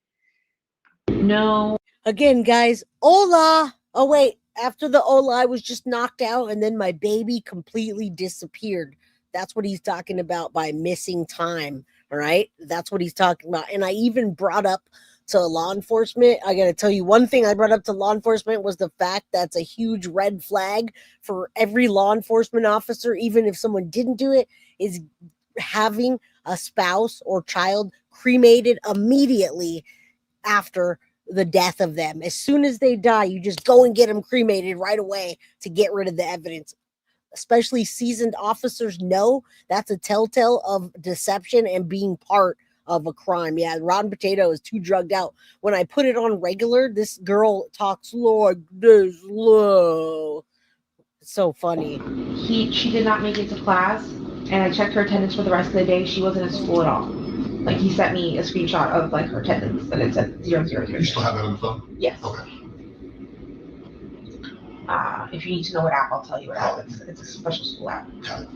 No. Again, guys, hola. Oh, wait. After the hola, I was just knocked out, and then my baby completely disappeared. That's what he's talking about by missing time, all right? That's what he's talking about. And I even brought up to law enforcement. I got to tell you, one thing I brought up to law enforcement was the fact that's a huge red flag for every law enforcement officer, even if someone didn't do it, is having a spouse or child cremated immediately after the death of them. As soon as they die, you just go and get them cremated right away to get rid of the evidence. Especially seasoned officers know that's a telltale of deception and being part of a crime. Yeah, Rotten Potato is too drugged out. When I put it on regular, this girl talks like this low. It's so funny. She did not make it to class, and I checked her attendance for the rest of the day. She wasn't at school at all. Like, he sent me a screenshot of her attendance, and it said 0, 0, 0. You still have that on the phone? Yes. Okay. If you need to know what app, I'll tell you what app. It's a special school app. Got it.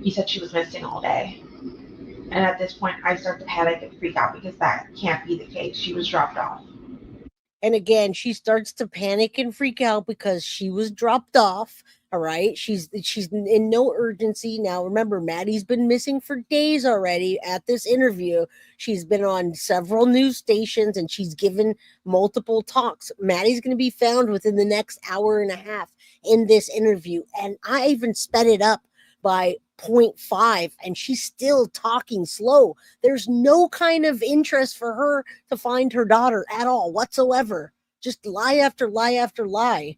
He said she was missing all day. And at this point, I start to panic and freak out because that can't be the case. She was dropped off. And again, she starts to panic and freak out because she was dropped off. All right. She's in no urgency. Now, remember, Maddie's been missing for days already at this interview. She's been on several news stations and she's given multiple talks. Maddie's going to be found within the next hour and a half in this interview. And I even sped it up by 0.5 and she's still talking slow. There's no kind of interest for her to find her daughter at all whatsoever. Just lie after lie after lie.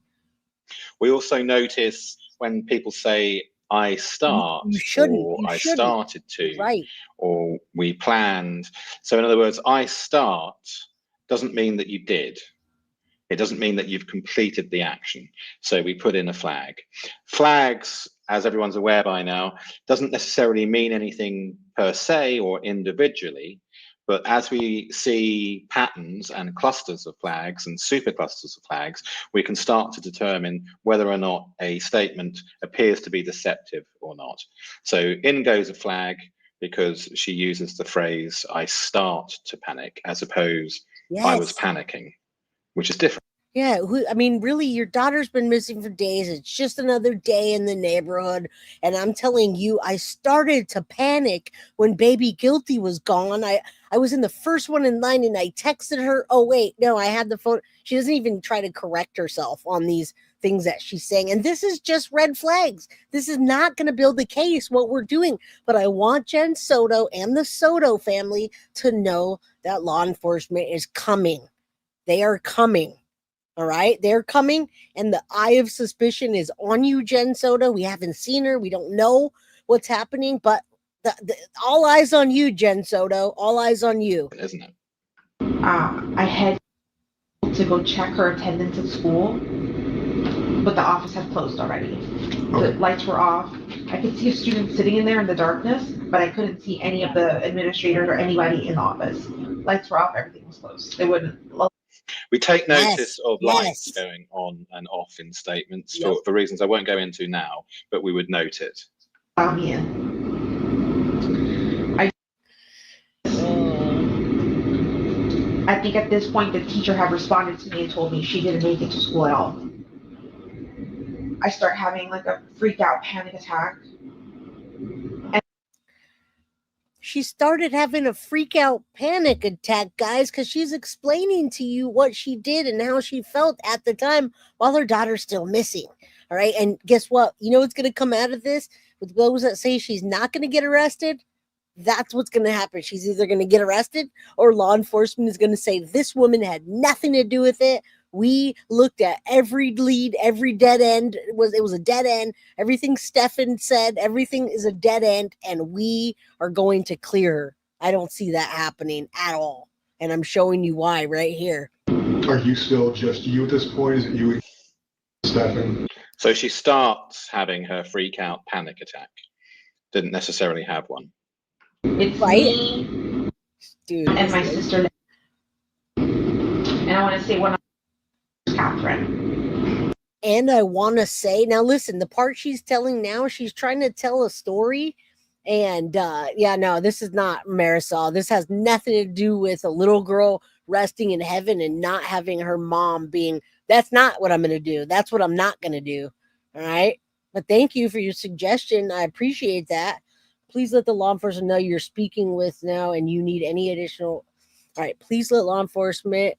We also notice when people say, I start, or I started to, right, or we planned. So in other words, I start doesn't mean that you did. It doesn't mean that you've completed the action. So we put in a flag. Flags, as everyone's aware by now, doesn't necessarily mean anything per se or individually, but as we see patterns and clusters of flags and superclusters of flags, we can start to determine whether or not a statement appears to be deceptive or not. So in goes a flag because she uses the phrase, I start to panic, as opposed I was panicking, which is different. Yeah, I mean, really, your daughter's been missing for days. It's just another day in the neighborhood. And I'm telling you, I started to panic when baby Guilty was gone. I was in the first one in line and I texted her. Oh, wait, no, I had the phone. She doesn't even try to correct herself on these things that she's saying. And this is just red flags. This is not going to build the case, what we're doing. But I want Jenn Soto and the Soto family to know that law enforcement is coming. They are coming. All right, they're coming, and the eye of suspicion is on you, Jenn Soto. We haven't seen her. We don't know what's happening, but all eyes on you, Jenn Soto. All eyes on you. Isn't it? I had to go check her attendance at school, but the office had closed already. The lights were off. I could see a student sitting in there in the darkness, but I couldn't see any of the administrators or anybody in the office. Lights were off. Everything was closed. They wouldn't. We take notice of lights going on and off in statements for reasons I won't go into now, but we would note it. I think at this point the teacher had responded to me and told me she didn't make it to school at all. I start having like a freak out panic attack. She started having a freak out panic attack, guys, because she's explaining to you what she did and how she felt at the time while her daughter's still missing. All right. And guess what? You know what's going to come out of this? With those that say she's not going to get arrested, that's what's going to happen. She's either going to get arrested or law enforcement is going to say this woman had nothing to do with it. We looked at every lead, every dead end. It was a dead end. Everything Stephan said, everything is a dead end, and we are going to clear her. I don't see that happening at all. And I'm showing you why right here. Are you still just you at this point? Is it you and Stephan? So she starts having her freak out panic attack. Didn't necessarily have one. It's me, dude, and my sister. And I want to say one. Catherine. And I want to say, now listen, the part she's telling now, she's trying to tell a story. And no, this is not Marisol. This has nothing to do with a little girl resting in heaven and not having her mom being, that's not what I'm going to do. That's what I'm not going to do. All right. But thank you for your suggestion. I appreciate that. Please let the law enforcement know you're speaking with now and you need any additional. All right. Please let law enforcement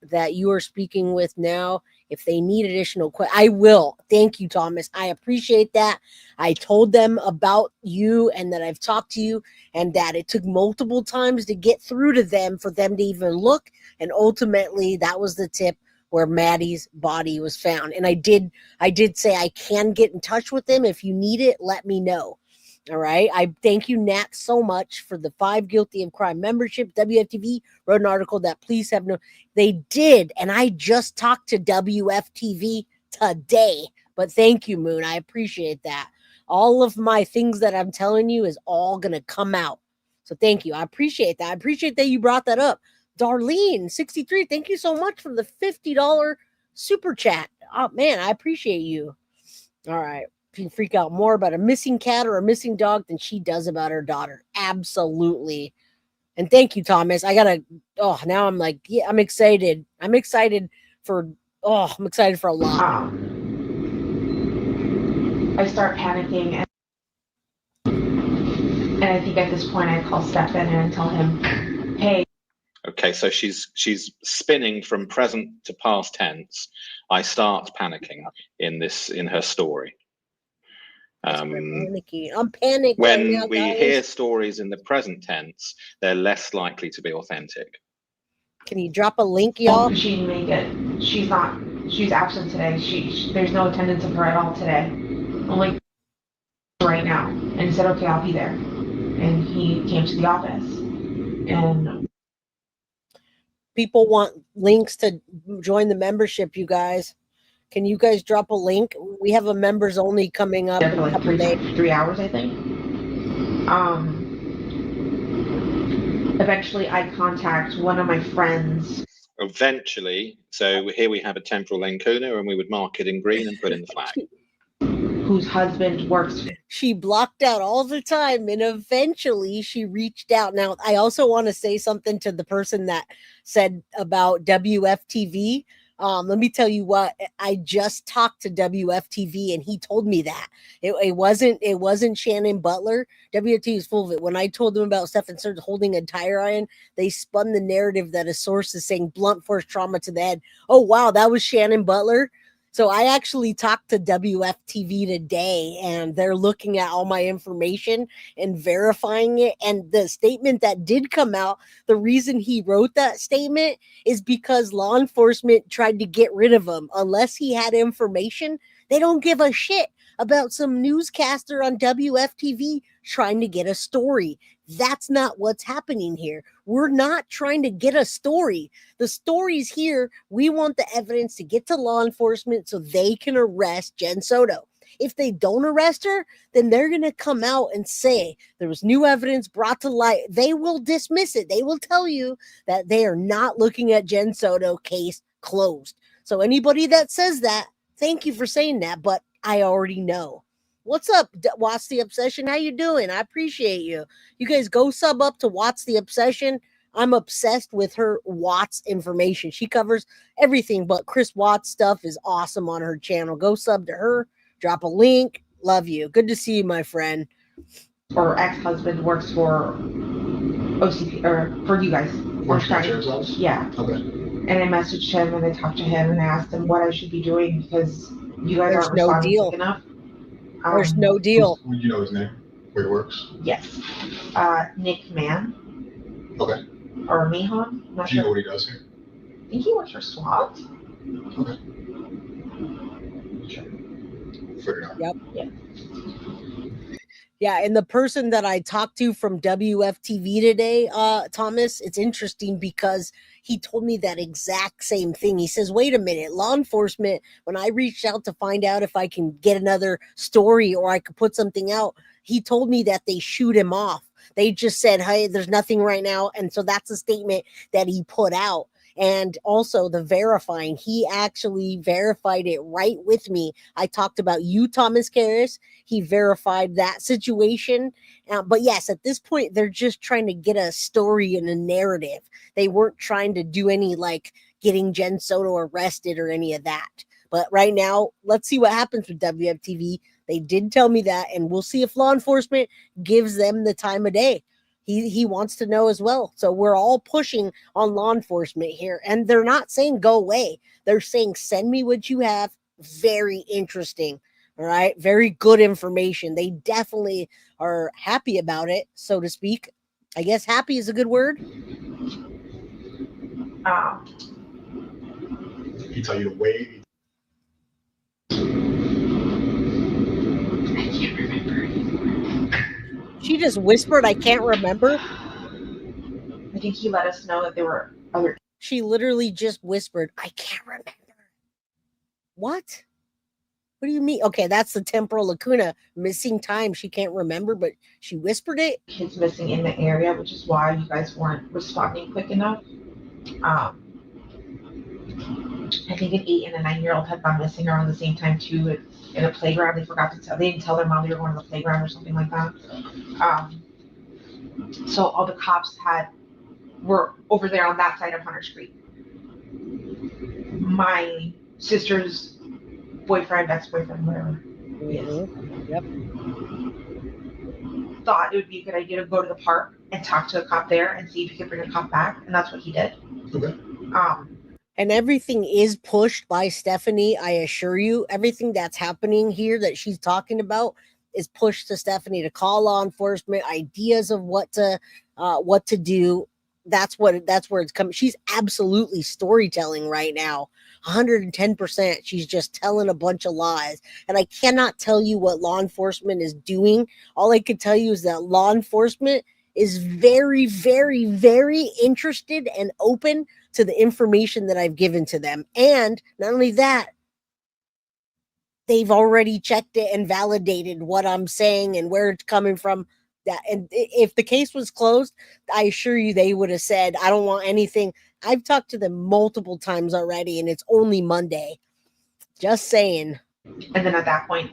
that you are speaking with now, if they need additional questions, I will. Thank you, Thomas. I appreciate that. I told them about you and that I've talked to you and that it took multiple times to get through to them for them to even look. And ultimately, that was the tip where Maddie's body was found. And I did say I can get in touch with them. If you need it, let me know. All right. I thank you, Nat, so much for the 5 Guilty of Crime membership. WFTV wrote an article that police have no. They did. And I just talked to WFTV today. But thank you, Moon. I appreciate that. All of my things that I'm telling you is all going to come out. So thank you. I appreciate that. I appreciate that you brought that up. Darlene, 63. Thank you so much for the $50 super chat. Oh, man, I appreciate you. All right. Can freak out more about a missing cat or a missing dog than she does about her daughter. Absolutely. And thank you, Thomas. Now I'm like, yeah, I'm excited. I'm excited for a lot. I start panicking and I think at this point I call Stephan and tell him, hey. Okay, so she's spinning from present to past tense. I start panicking in her story. Panicking. I'm panicked When right now, we guys. hear stories in the present tense, they're less likely to be authentic. Can you drop a link, y'all? She didn't make it. She's not. She's absent today. There's no attendance of her at all today. Only right now. And he said, okay, I'll be there. And he came to the office. And people want links to join the membership, you guys. Can you guys drop a link? We have a members only coming up in a couple days. 3 hours, I think. Eventually I contact one of my friends. Eventually, so here we have a temporal lacuna, and we would mark it in green and put in the flag. Whose husband works. She blocked out all the time, and eventually she reached out. Now, I also want to say something to the person that said about WFTV. Let me tell you what, I just talked to WFTV and he told me that it wasn't Shannon Butler. WFTV is full of it. When I told them about Stephan Sterns holding a tire iron, they spun the narrative that a source is saying blunt force trauma to the head. Oh, wow, that was Shannon Butler. So I actually talked to WFTV today, and they're looking at all my information and verifying it. And the statement that did come out, the reason he wrote that statement is because law enforcement tried to get rid of him. Unless he had information, they don't give a shit about some newscaster on WFTV trying to get a story. That's not what's happening here. We're not trying to get a story. The story's here. We want the evidence to get to law enforcement so they can arrest Jenn Soto. If they don't arrest her, then they're going to come out and say there was new evidence brought to light. They will dismiss it. They will tell you that they are not looking at Jenn Soto, case closed. So anybody that says that, thank you for saying that, but I already know. What's up, What's the Obsession? How you doing? I appreciate you. You guys go sub up to What's the Obsession. I'm obsessed with her Watts information. She covers everything but Chris Watts stuff is awesome on her channel. Go sub to her. Drop a link. Love you. Good to see you, my friend. Or ex-husband works for OCP, or for you guys. Orange County Sheriff's Office? Yeah. Okay. And I messaged him and I talked to him and I asked him what I should be doing because you guys There's aren't no responding deal. quick enough. There's no deal. You know his name? Where he works? Yes. Nick Mann. Okay. Or Mahon. I'm not Do you know sure. what he does here? I think he works for SWAT. Okay. Sure. Figure it out. Yep. Yeah. Yeah, and the person that I talked to from WFTV today, Thomas, it's interesting because he told me that exact same thing. He says, wait a minute, law enforcement, when I reached out to find out if I can get another story or I could put something out, he told me that they shoot him off. They just said, hey, there's nothing right now. And so that's a statement that he put out. And also the verifying, he actually verified it right with me. I talked about you, Thomas Karras. He verified that situation. But yes, at this point, they're just trying to get a story and a narrative. They weren't trying to do any like getting Jenn Soto arrested or any of that. But right now, let's see what happens with WFTV. They did tell me that, and we'll see if law enforcement gives them the time of day. He wants to know as well. So we're all pushing on law enforcement here. And they're not saying go away. They're saying send me what you have. Very interesting. All right. Very good information. They definitely are happy about it, so to speak. I guess happy is a good word. He tell you to wait. I can't remember anymore. She just whispered, I can't remember. I think he let us know that there were other. She literally just whispered, I can't remember. What? What do you mean? Okay, that's the temporal lacuna, missing time. She can't remember, but she whispered it. Kids missing in the area, which is why you guys weren't responding quick enough. I think an 8 and a 9-year-old had gone missing around the same time too. In a playground, they forgot to tell. They didn't tell their mom they were going to the playground or something like that. So all the cops were over there on that side of Hunter's Creek. My sister's boyfriend, ex-boyfriend, whatever he is, Yep. thought it would be a good idea to go to the park and talk to a cop there and see if he could bring a cop back, and that's what he did. Okay. And everything is pushed by Stephanie. I assure you, everything that's happening here that she's talking about is pushed to Stephanie to call law enforcement, ideas of what to do. That's where it's coming. She's absolutely storytelling right now. 110%. She's just telling a bunch of lies. And I cannot tell you what law enforcement is doing. All I can tell you is that law enforcement is very, very, very interested and open to the information that I've given to them. And not only that, they've already checked it and validated what I'm saying and where it's coming from. That, and if the case was closed, I assure you they would have said, I don't want anything. I've talked to them multiple times already, and it's only Monday. Just saying. And then at that point,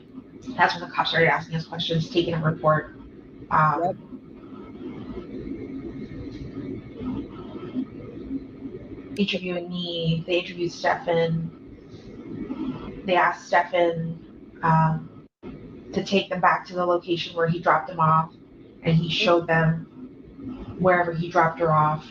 that's when the cops started asking us questions, taking a report. Yep. Interviewing me. They interviewed Stephan. They asked Stephan to take them back to the location where he dropped them off, and he showed them wherever he dropped her off.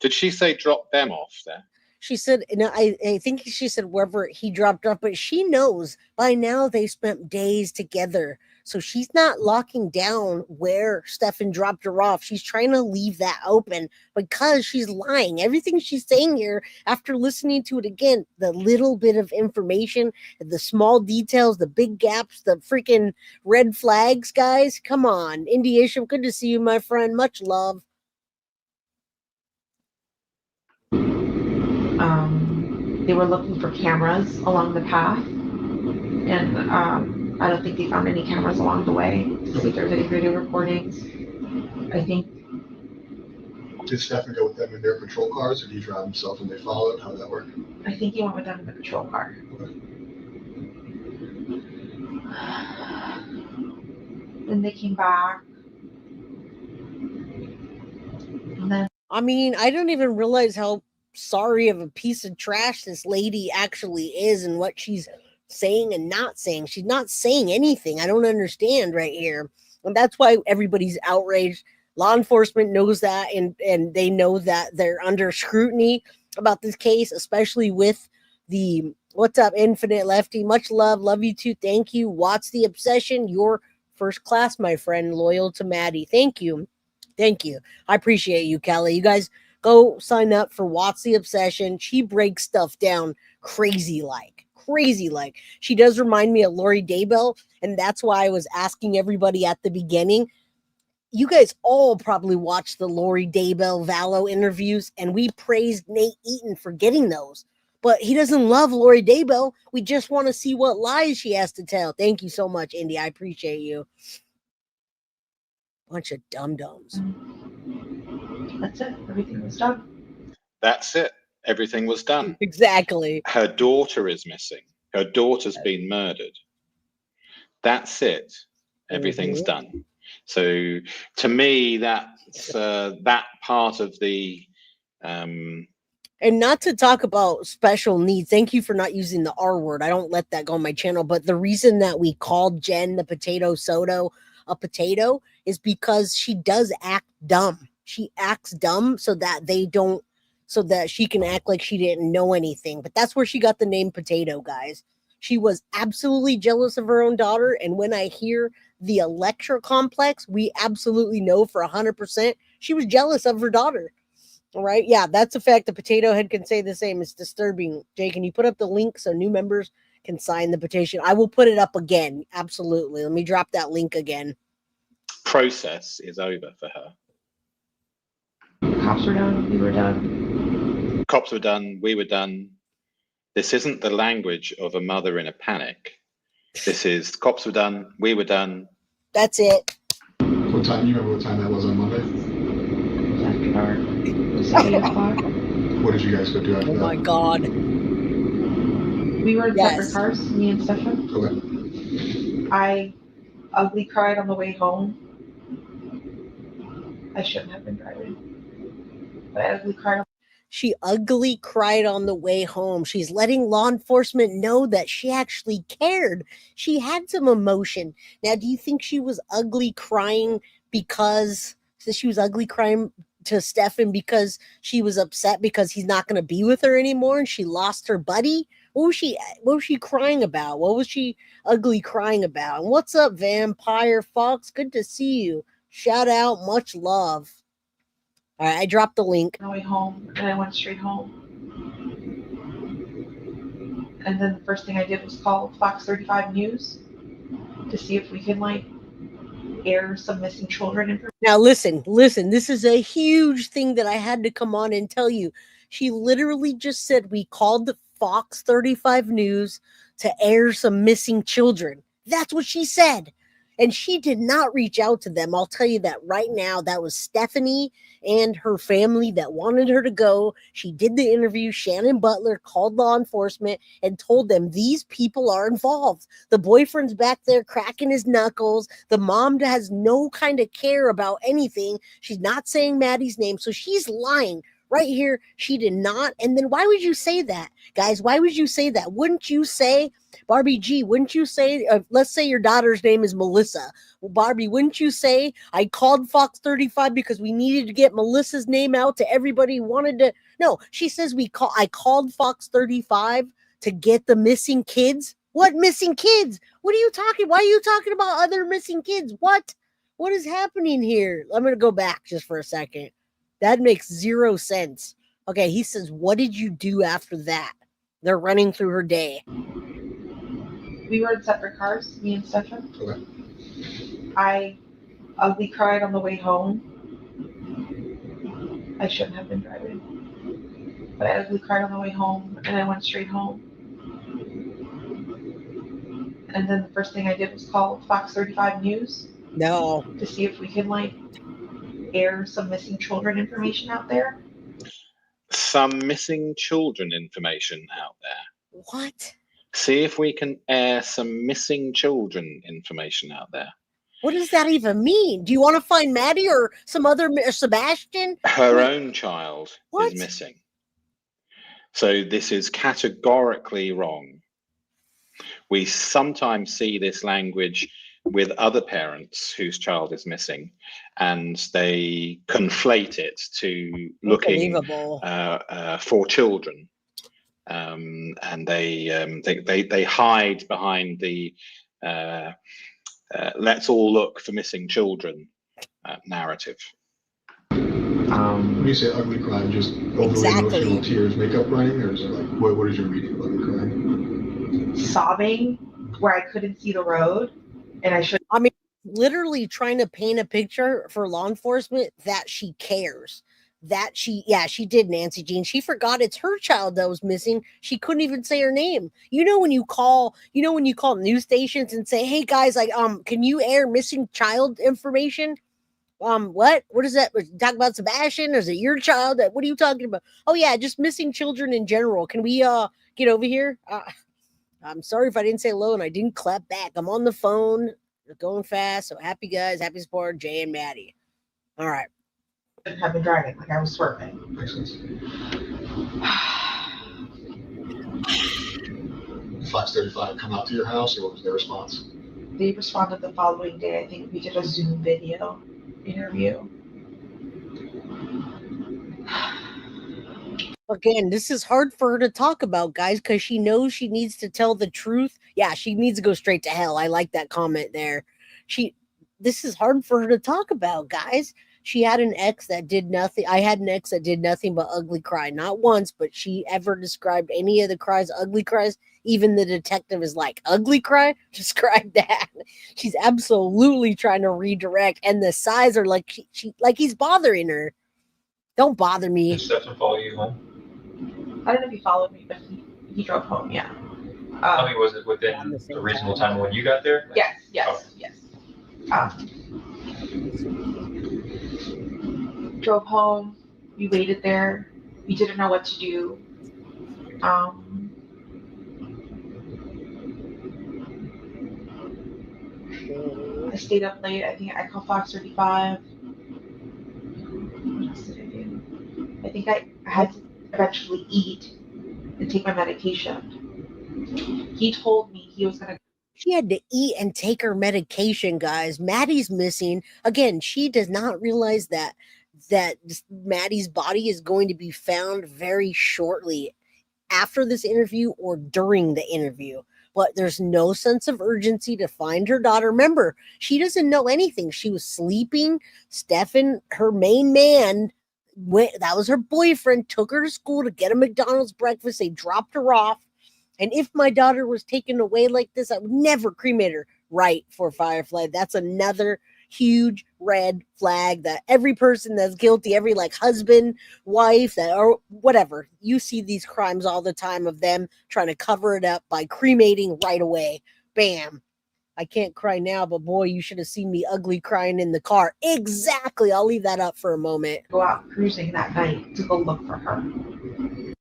Did she say drop them off there? She said, no, I think she said wherever he dropped off, but she knows by now they spent days together. So she's not locking down where Stephan dropped her off. She's trying to leave that open because she's lying. Everything she's saying here, after listening to it again, the little bit of information, the small details, the big gaps, the freaking red flags, guys. Come on. Indy Isham, good to see you, my friend. Much love. They were looking for cameras along the path, and I don't think they found any cameras along the way. See if there's any video recordings. I think. Did Stephan go with them in their patrol cars, or did he drive himself and they followed? How did that work? I think he went with them in the patrol car. Okay. Then they came back. And then, I mean, I don't even realize how sorry of a piece of trash this lady actually is and what she's saying and not saying. She's not saying anything. I don't understand right here. And that's why everybody's outraged. Law enforcement knows that, and they know that they're under scrutiny about this case, especially with the what's up, Infinite Lefty. Much love you too. Thank you. Watts the Obsession. You're first class, my friend, loyal to Maddie. Thank you. I appreciate you, Kelly. You guys go sign up for Watts the Obsession. She breaks stuff down crazy like. She does remind me of Lori Daybell, and that's why I was asking everybody at the beginning. You guys all probably watched the Lori Daybell Vallow interviews, and we praised Nate Eaton for getting those. But he doesn't love Lori Daybell. We just want to see what lies she has to tell. Thank you so much, Indy. I appreciate you. Bunch of dum-dums. that's it. Everything was done. That's it. Everything was done. Exactly. Her daughter is missing. Her daughter's been murdered. That's it. Everything's done. So to me, that's that part of the and not to talk about special needs. Thank you for not using the R word. I don't let that go on my channel. But the reason that we called Jenn the Potato Soto a potato is because she does act dumb. She acts dumb so that she can act like she didn't know anything. But that's where she got the name Potato, guys. She was absolutely jealous of her own daughter. And when I hear the Electra complex, we absolutely know for 100% she was jealous of her daughter. All right. Yeah, that's a fact. The Potato Head can say the same. It's disturbing. Jay, can you put up the link so new members can sign the petition? I will put it up again. Absolutely. Let me drop that link again. process is over for her. Cops were done. We were done. Cops were done. We were done. This isn't the language of a mother in a panic. This is cops were done. We were done. That's it. What time? You remember what time that was on Monday? It was after dark. It was 8 o'clock. What did you guys go do after that? Oh my God. We were in separate cars, me and Stephan. Okay. I ugly cried on the way home. I shouldn't have been driving. But I ugly cried. She ugly cried on the way home. She's letting law enforcement know that she actually cared. She had some emotion. Now, do you think she was ugly crying because she was ugly crying to Stephan because she was upset because he's not going to be with her anymore and she lost her buddy? What was she crying about? What was she ugly crying about? And what's up, Vampire Fox? Good to see you. Shout out, much love. All right, I dropped the link. On the way home, and I went straight home. And then the first thing I did was call Fox 35 News to see if we can air some missing children information. Now listen, this is a huge thing that I had to come on and tell you. She literally just said we called the Fox 35 News to air some missing children. That's what she said. And she did not reach out to them. I'll tell you that right now. That was Stephanie and her family that wanted her to go. She did the interview. Shannon Butler called law enforcement and told them these people are involved. The boyfriend's back there cracking his knuckles. The mom has no kind of care about anything. She's not saying Maddie's name. So she's lying. Right here, she did not. And then why would you say that, guys? Why would you say that? Wouldn't you say, Barbie G, wouldn't you say, let's say your daughter's name is Melissa. Well, Barbie, wouldn't you say, I called Fox 35 because we needed to get Melissa's name out to everybody who wanted to? No, she says I called Fox 35 to get the missing kids. What missing kids? What are you talking? Why are you talking about other missing kids? What is happening here? I'm going to go back just for a second. That makes zero sense. Okay, he says, what did you do after that? They're running through her day. We were in separate cars, me and Stephan. Okay. I ugly cried on the way home. I shouldn't have been driving. But I ugly cried on the way home, and I went straight home. And then the first thing I did was call Fox 35 News. No. To see if we can air some missing children information out there. Some missing children information out there. What? See if we can air some missing children information out there. What does that even mean? Do you want to find Maddie or some other Sebastian? Her own child What? is missing. So this is categorically wrong. We sometimes see this language with other parents whose child is missing, and they conflate it to looking for children, and they hide behind the let's all look for missing children narrative. When you say ugly crying, just overly emotional tears, makeup running, or is it what is your reading of ugly crying? Sobbing where I couldn't see the road. And I mean, literally trying to paint a picture for law enforcement that she cares. She did, Nancy Jean. She forgot it's her child that was missing. She couldn't even say her name. When you call news stations and say, hey guys, can you air missing child information? What is that? Talk about Sebastian? Or is it your child? What are you talking about? Oh yeah, just missing children in general. Can we get over here? I'm sorry if I didn't say hello and I didn't clap back. I'm on the phone. We're going fast. So happy guys, happy support, Jay and Maddie. All right. I have been driving, I was swerving. Makes sense. Fox 35 come out to your house, or what was their response? They responded the following day. I think we did a Zoom video interview. Again, this is hard for her to talk about, guys, because she knows she needs to tell the truth. Yeah, she needs to go straight to hell. I like that comment there. This is hard for her to talk about, guys. She had an ex that did nothing. I had an ex that did nothing but ugly cry. Not once, but she ever described any of the cries, ugly cries. Even the detective is like, ugly cry? Describe that. She's absolutely trying to redirect. And the sighs are like, she he's bothering her. Don't bother me. Did Stephan follow you home? I don't know if he followed me, but he drove home, yeah. I mean, was it within a reasonable time when you got there? Yes. Drove home. We waited there. We didn't know what to do. I stayed up late. I think I called Fox 35. What else did I do? I think I had to eventually eat and take my medication. He told me he was going to. She had to eat and take her medication, guys. Maddie's missing. Again, she does not realize that that Maddie's body is going to be found very shortly after this interview or during the interview. But there's no sense of urgency to find her daughter. Remember, she doesn't know anything. She was sleeping. Stephan, her main man, that was her boyfriend, took her to school to get a McDonald's breakfast. They dropped her off. And if my daughter was taken away like this, I would never cremate her. Right, for Firefly. That's another huge red flag that every person that's guilty, every like husband, wife, that or whatever, you see these crimes all the time of them trying to cover it up by cremating right away. Bam. I can't cry now, but boy, you should have seen me ugly crying in the car. Exactly. I'll leave that up for a moment. Go out cruising that night to go look for her.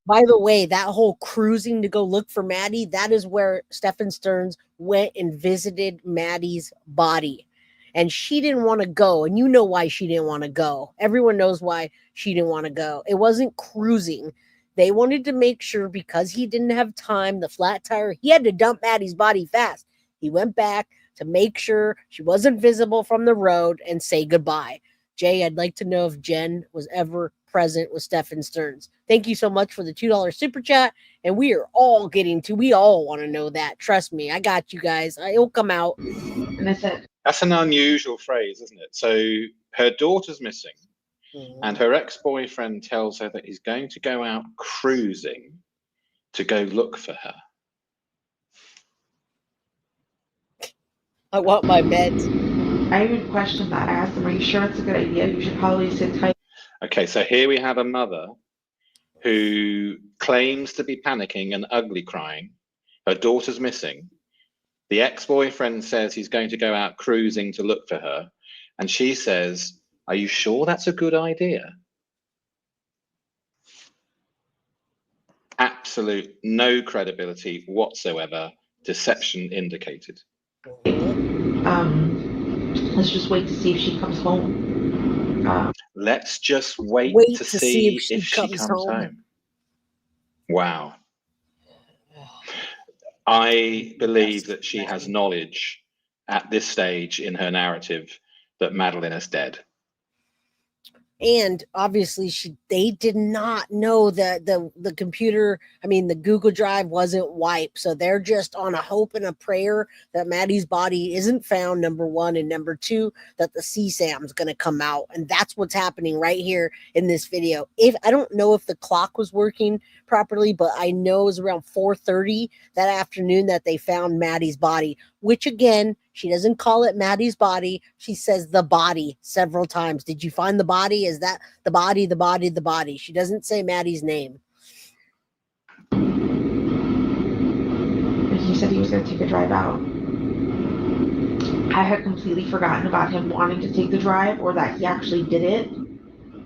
By the way, that whole cruising to go look for Maddie, that is where Stephan Sterns went and visited Maddie's body. And she didn't want to go. And you know why she didn't want to go. Everyone knows why she didn't want to go. It wasn't cruising. They wanted to make sure, because he didn't have time, the flat tire, he had to dump Maddie's body fast. He went back to make sure she wasn't visible from the road and say goodbye. Jay, I'd like to know if Jen was ever present with Stephan Sterns. Thank you so much for the $2 super chat. And we all want to know that. Trust me, I got you guys. It'll come out. And I said, that's an unusual phrase, isn't it? So her daughter's missing, and her ex-boyfriend tells her that he's going to go out cruising to go look for her. I want my meds. I even questioned that. I asked him, are you sure it's a good idea? You should probably sit tight. Okay, so here we have a mother who claims to be panicking and ugly crying. Her daughter's missing. The ex-boyfriend says he's going to go out cruising to look for her. And she says, are you sure that's a good idea? Absolute no credibility whatsoever. Deception indicated. Let's just wait to see if she comes home. Let's just wait to see if she comes home. Wow. I believe that she has knowledge at this stage in her narrative that Madeline is dead. And obviously they did not know that the computer, the Google Drive wasn't wiped. So they're just on a hope and a prayer that Maddie's body isn't found, number one, and number two, that the CSAM is going to come out. And that's what's happening right here in this video. I don't know if the clock was working properly, but I know it was around 4:30 that afternoon that they found Maddie's body, which again, she doesn't call it Maddie's body. She says the body several times. Did you find the body? Is that the body, the body, the body? She doesn't say Maddie's name. He said he was going to take a drive out. I had completely forgotten about him wanting to take the drive, or that he actually did it.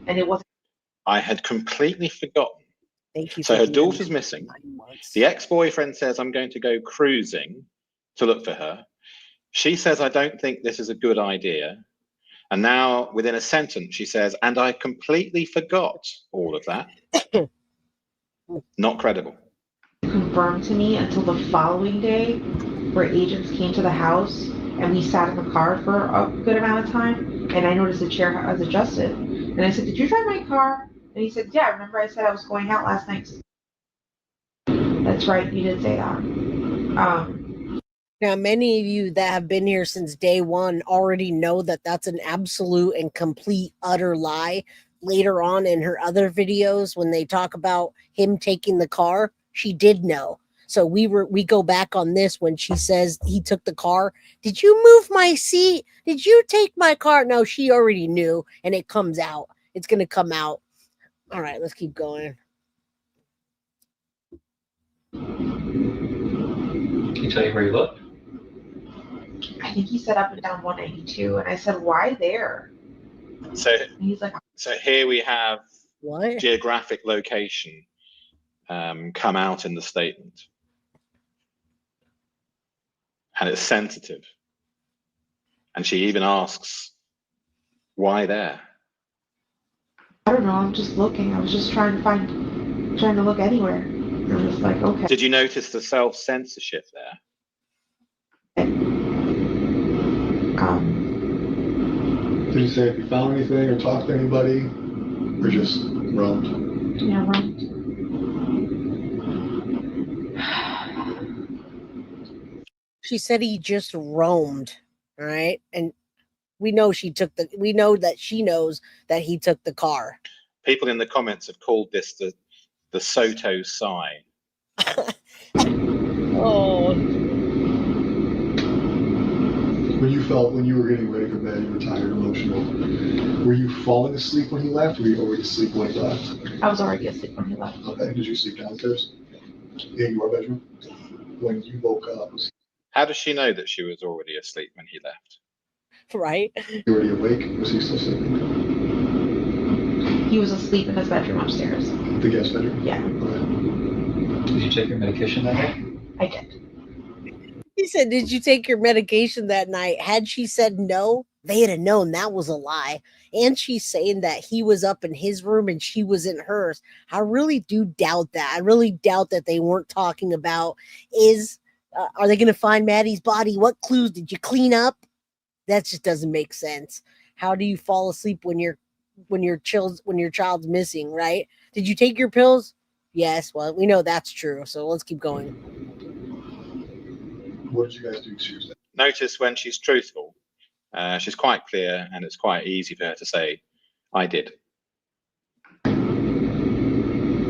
And it wasn't. I had completely forgotten. Thank you. So her daughter's missing. The ex-boyfriend says, I'm going to go cruising to look for her. She says, I don't think this is a good idea. And now within a sentence, she says, and I completely forgot all of that. Not credible. Confirmed to me until the following day, where agents came to the house and we sat in the car for a good amount of time. And I noticed the chair was adjusted. And I said, did you drive my car? And he said, yeah, remember I said I was going out last night? That's right, you did say that. Now, many of you that have been here since day one already know that that's an absolute and complete, utter lie. Later on in her other videos, when they talk about him taking the car, she did know. So we go back on this when she says he took the car. Did you move my seat? Did you take my car? No, she already knew, and it comes out. It's going to come out. All right, let's keep going. Can you tell you where you looked? I think he said up and down 192, and I said, why there? So, and he's like, so here we have what? Geographic location come out in the statement. And it's sensitive. And she even asks, why there? I don't know, I'm just looking. I was just trying to look anywhere. And I was like, okay. Did you notice the self-censorship there? Did you say if you found anything or talked to anybody? Or just roamed? Yeah, roamed. She said he just roamed, right? And we know we know that she knows that he took the car. People in the comments have called this the Soto sigh. Oh. When you were getting ready for bed, you were tired, emotional. Were you falling asleep when he left, or were you already asleep when he left? I was already asleep when he left. Okay, did you sleep downstairs? In your bedroom? When you woke up, was How does she know that she was already asleep when he left? Right? he already awake? Was he still sleeping? He was asleep in his bedroom upstairs. The guest bedroom? Yeah. Okay. Did you take your medication that day? I did. He said, "Did you take your medication that night?" Had she said no, they'd have known that was a lie. And she's saying that he was up in his room and she was in hers. I really do doubt that. I really doubt that they weren't talking about are they going to find Maddie's body? What clues did you clean up? That just doesn't make sense. How do you fall asleep when your child's missing, right? Did you take your pills? Yes. Well, we know that's true. So let's keep going. What did you guys do Tuesday? Notice when she's truthful, she's quite clear, and it's quite easy for her to say, "I did."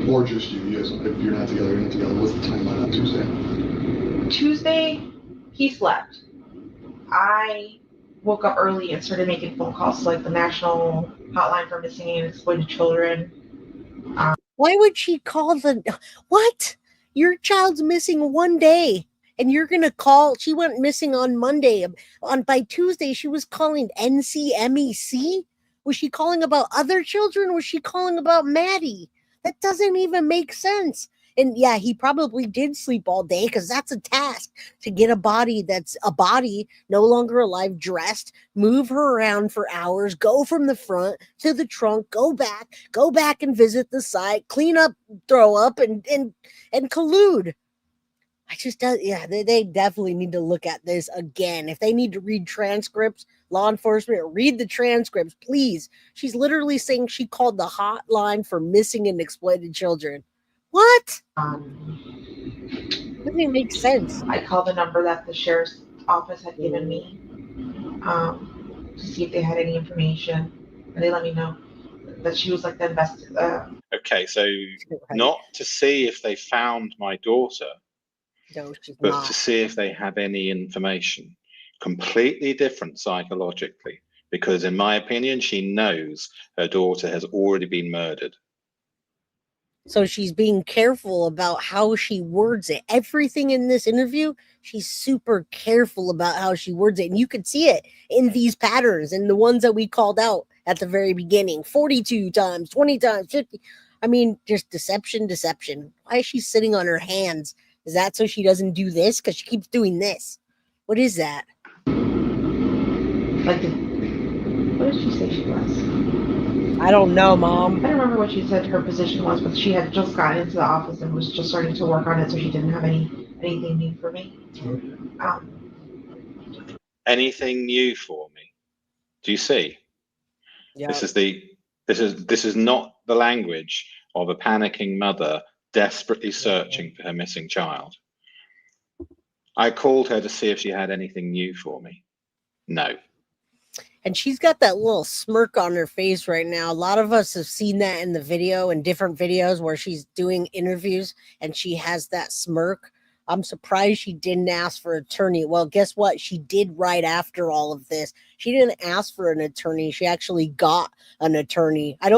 Or just you guys, if you're not together, you're not together. What's the timeline on Tuesday? Tuesday, he slept. I woke up early and started making phone calls to like the national hotline for missing and exploited children. Why would she call what? Your child's missing one day and you're going to call. She went missing on Monday. By Tuesday, she was calling NCMEC. Was she calling about other children? Was she calling about Maddie? That doesn't even make sense. And yeah, he probably did sleep all day because that's a task to get a body that's a body no longer alive, dressed, move her around for hours, go from the front to the trunk, go back and visit the site, clean up, throw up, and collude. They definitely need to look at this again. If they need to read transcripts, law enforcement, read the transcripts, please. She's literally saying she called the hotline for missing and exploited children. What? Doesn't even make sense. I called the number that the sheriff's office had given me to see if they had any information, and they let me know that she was like the investigator. Okay, so not to see if they found my daughter, no, she's but not. to see if they have any information. Completely different psychologically, because in my opinion, she knows her daughter has already been murdered. So she's being careful about how she words it. Everything in this interview, she's super careful about how she words it. And you could see it in these patterns and the ones that we called out at the very beginning. 42 times, 20 times, 50. I mean, just deception. Why is she sitting on her hands? Is that so she doesn't do this? Because she keeps doing this. What is that? What did she say she was? I don't know, Mom. I don't remember what she said her position was, but she had just gotten into the office and was just starting to work on it, so she didn't have anything new for me. Anything new for me? Do you see? Yeah. This is not the language of a panicking mother desperately searching for her missing child. I called her to see if she had anything new for me. No. And she's got that little smirk on her face right now. A lot of us have seen that in the video, in different videos where she's doing interviews and she has that smirk. I'm surprised she didn't ask for an attorney. Well, guess what? She did right after all of this. She didn't ask for an attorney. She actually got an attorney. I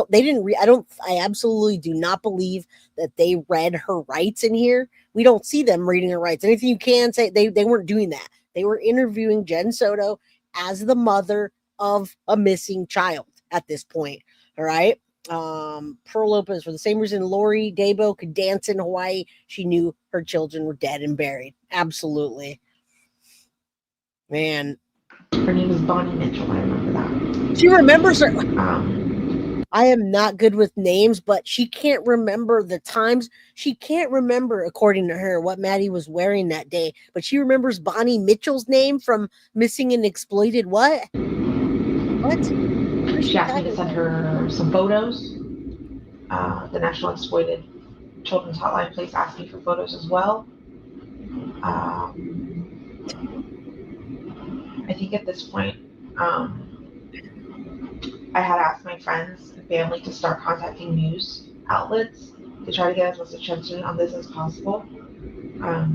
absolutely do not believe that they read her rights in here. We don't see them reading her rights. Anything you can say, they weren't doing that. They were interviewing Jenn Soto as the mother of a missing child at this point. All right. Pearl Lopez, for the same reason Lori Dabo could dance in Hawaii, she knew her children were dead and buried. Absolutely. Man. Her name is Bonnie Mitchell. I remember that. She remembers her. I am not good with names, but she can't remember the times. She can't remember, according to her, what Maddie was wearing that day. But she remembers Bonnie Mitchell's name from Missing and Exploited. What? She asked me to send her some photos the National Exploited Children's Hotline place asking for photos as well. I think at this point, I had asked my friends and family to start contacting news outlets to try to get as much attention on this as possible. I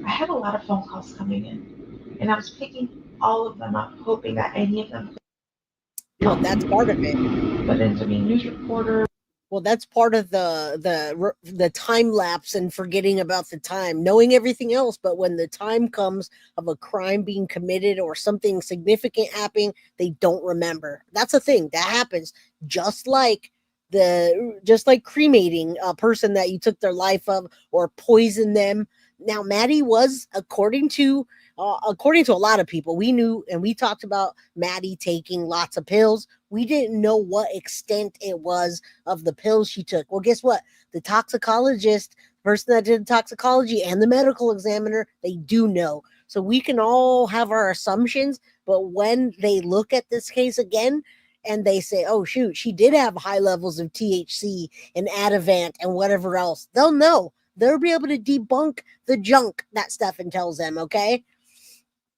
had a lot of phone calls coming in, and I was picking all of them up, hoping that any of them. Well, that's part of it. But ended up being news reporter. Well, that's part of the time lapse and forgetting about the time, knowing everything else. But when the time comes of a crime being committed or something significant happening, they don't remember. That's a thing that happens. Just like cremating a person that you took their life of or poisoned them. Now, Maddie was, according to a lot of people, we knew and we talked about Maddie taking lots of pills. We didn't know what extent it was of the pills she took. Well, guess what? The toxicologist, person that did toxicology, and the medical examiner, they do know. So we can all have our assumptions, but when they look at this case again and they say, oh, shoot, she did have high levels of THC and Ativan and whatever else, they'll know. They'll be able to debunk the junk that Stephan tells them, okay?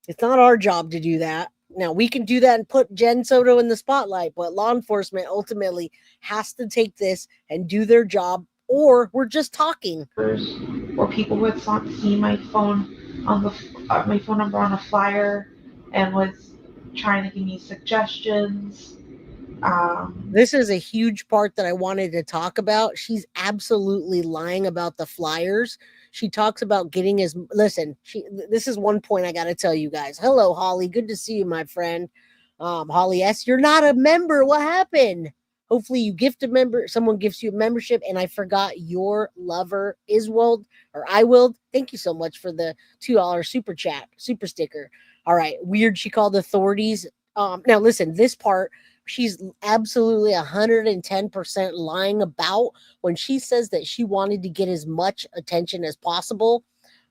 It's not our job to do that. Now, we can do that and put Jenn Soto in the spotlight, but law enforcement ultimately has to take this and do their job, or we're just talking. Or people who had seen my phone on my phone number on a flyer and was trying to give me suggestions. This is a huge part that I wanted to talk about. She's absolutely lying about the flyers. She talks about getting this is one point I got to tell you guys. Hello, Holly. Good to see you, my friend. Holly S., you're not a member. What happened? Hopefully you gift a member. Someone gives you a membership. And I forgot your lover, Iswold, or Iwild. Thank you so much for the $2 super chat, super sticker. All right. Weird. She called authorities. Now listen, this part, she's absolutely 110% lying about when she says that she wanted to get as much attention as possible.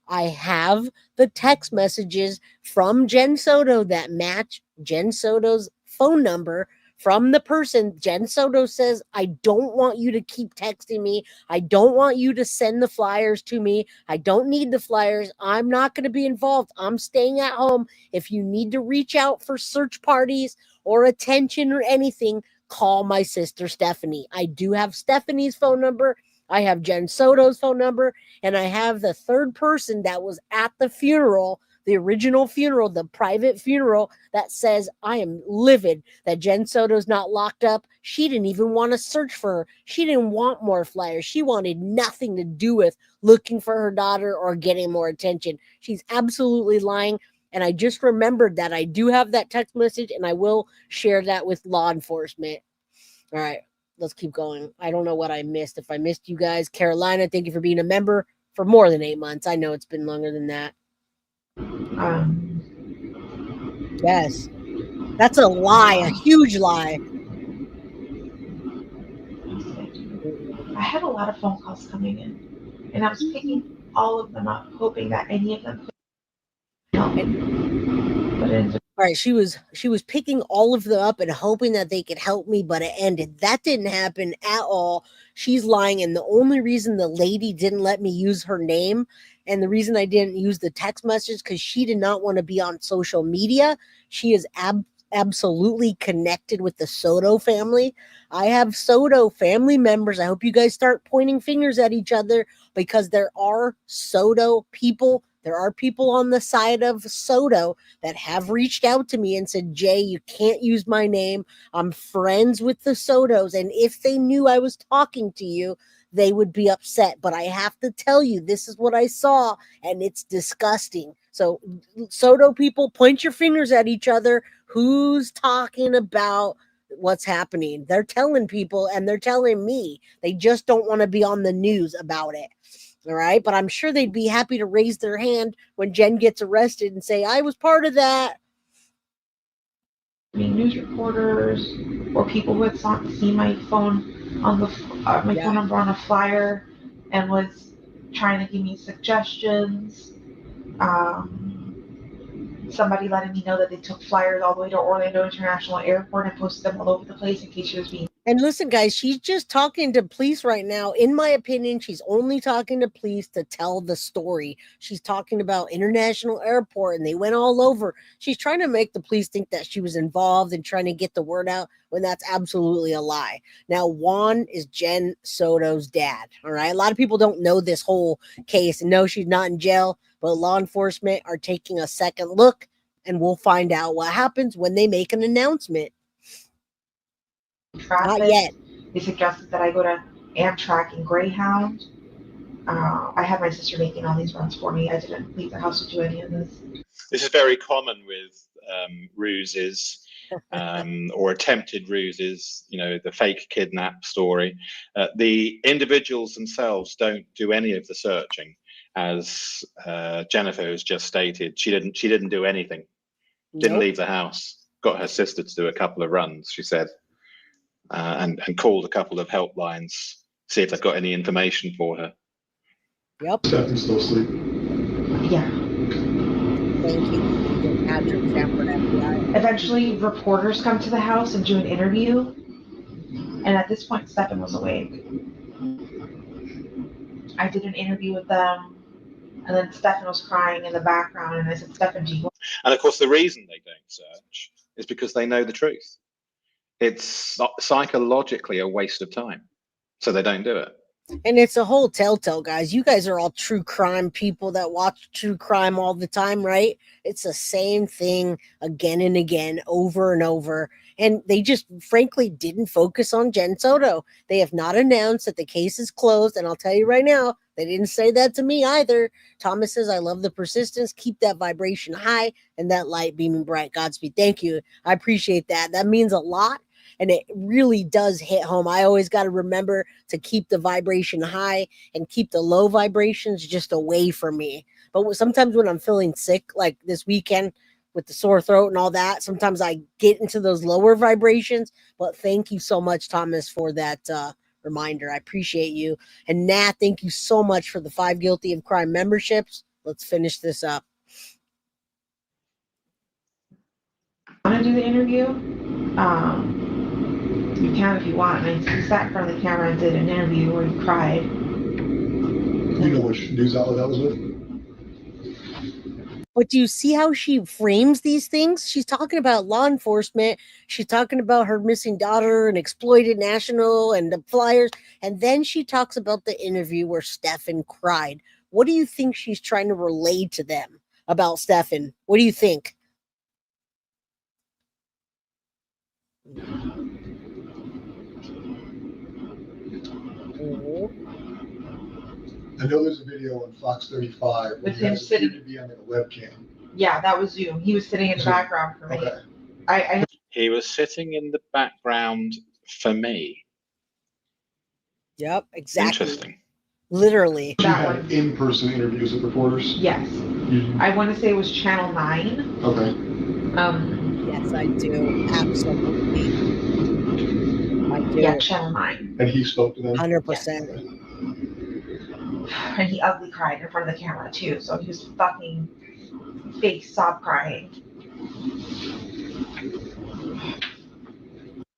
I have the text messages from Jenn Soto that match Jenn Soto's phone number from the person. Jenn Soto says, I don't want you to keep texting me. I don't want you to send the flyers to me. I don't need the flyers. I'm not going to be involved. I'm staying at home. If you need to reach out for search parties or attention or anything, call my sister Stephanie. I do have Stephanie's phone number. I have Jenn Soto's phone number, and I have the third person that was at the funeral, the original funeral, the private funeral, that says, I am livid that Jenn Soto's not locked up. She didn't even want to search for her. She didn't want more flyers. She wanted nothing to do with looking for her daughter or getting more attention. She's absolutely lying. And I just remembered that I do have that text message, and I will share that with law enforcement. All right, let's keep going. I don't know what I missed. If I missed you guys, Carolina, thank you for being a member for more than 8 months. I know it's been longer than that. Yes, that's a lie, a huge lie. I had a lot of phone calls coming in, and I was picking all of them up, hoping that any of them could help me. But it ended. All right, she was picking all of them up and hoping that they could help me, but it ended. That didn't happen at all. She's lying, and the only reason the lady didn't let me use her name and the reason I didn't use the text message because she did not want to be on social media. She is absolutely connected with the Soto family. I have Soto family members. I hope you guys start pointing fingers at each other because there are Soto people. There are people on the side of Soto that have reached out to me and said, Jay, you can't use my name. I'm friends with the Sotos. And if they knew I was talking to you, they would be upset. But I have to tell you, this is what I saw, and it's disgusting. So Soto people, point your fingers at each other. Who's talking about what's happening? They're telling people, and they're telling me. They just don't want to be on the news about it. All right. But I'm sure they'd be happy to raise their hand when Jenn gets arrested and say, I was part of that. News reporters or people who had seen my phone on the phone number on a flyer and was trying to give me suggestions. somebody letting me know that they took flyers all the way to Orlando International Airport and posted them all over the place in case she was being. And listen, guys, she's just talking to police right now. In my opinion, she's only talking to police to tell the story. She's talking about International Airport and they went all over. She's trying to make the police think that she was involved and trying to get the word out when that's absolutely a lie. Now, Juan is Jenn Soto's dad. All right. A lot of people don't know this whole case and know she's not in jail, but law enforcement are taking a second look and we'll find out what happens when they make an announcement. Traffic. Not yet. They suggested that I go to Amtrak and Greyhound. I had my sister making all these runs for me. I didn't leave the house to do any of this. This is very common with ruses or attempted ruses, you know, the fake kidnap story. The individuals themselves don't do any of the searching, as Jennifer has just stated. She didn't do anything. Didn't leave the house. Got her sister to do a couple of runs, she said. And called a couple of helplines, see if they've got any information for her. Yep. Stephan's still asleep. Yeah. Thank you, Patrick Shepard, FBI. Eventually, reporters come to the house and do an interview. And at this point, Stephan was awake. I did an interview with them. And then Stephan was crying in the background. And I said, Stephan, do you want? And of course, the reason they don't search is because they know the truth. It's psychologically a waste of time. So they don't do it. And it's a whole telltale, guys. You guys are all true crime people that watch true crime all the time, right? It's the same thing again and again, over and over. And they just frankly didn't focus on Jenn Soto. They have not announced that the case is closed. And I'll tell you right now, they didn't say that to me either. Thomas says, I love the persistence. Keep that vibration high and that light beaming bright. Godspeed. Thank you. I appreciate that. That means a lot. And it really does hit home. I always got to remember to keep the vibration high and keep the low vibrations just away from me. But sometimes when I'm feeling sick, like this weekend with the sore throat and all that, sometimes I get into those lower vibrations. But thank you so much, Thomas, for that reminder. I appreciate you. And Nat, thank you so much for the 5 Guilty of Crime memberships. Let's finish this up. Want to do the interview? You can if you want. I mean, he sat in front of the camera and did an interview where he cried. You know which news outlet that was with? But do you see how she frames these things? She's talking about law enforcement. She's talking about her missing daughter and exploited national and the flyers. And then she talks about the interview where Stephan cried. What do you think she's trying to relay to them about Stephan? What do you think? I know there's a video on Fox 35 With he him has sitting- appeared to be on a webcam. Yeah, that was Zoom. He was sitting in the Zoom. background for me. Okay. I He was sitting in the background for me. Yep, exactly. Interesting. Literally. You That had one. in-person interviews with reporters? Yes. You- I want to say it was Channel 9. Okay. Yes, I do. Absolutely. I do. Yeah, Channel 9. And he spoke to them? 100%. And he ugly cried in front of the camera too. So he was fucking fake sob crying.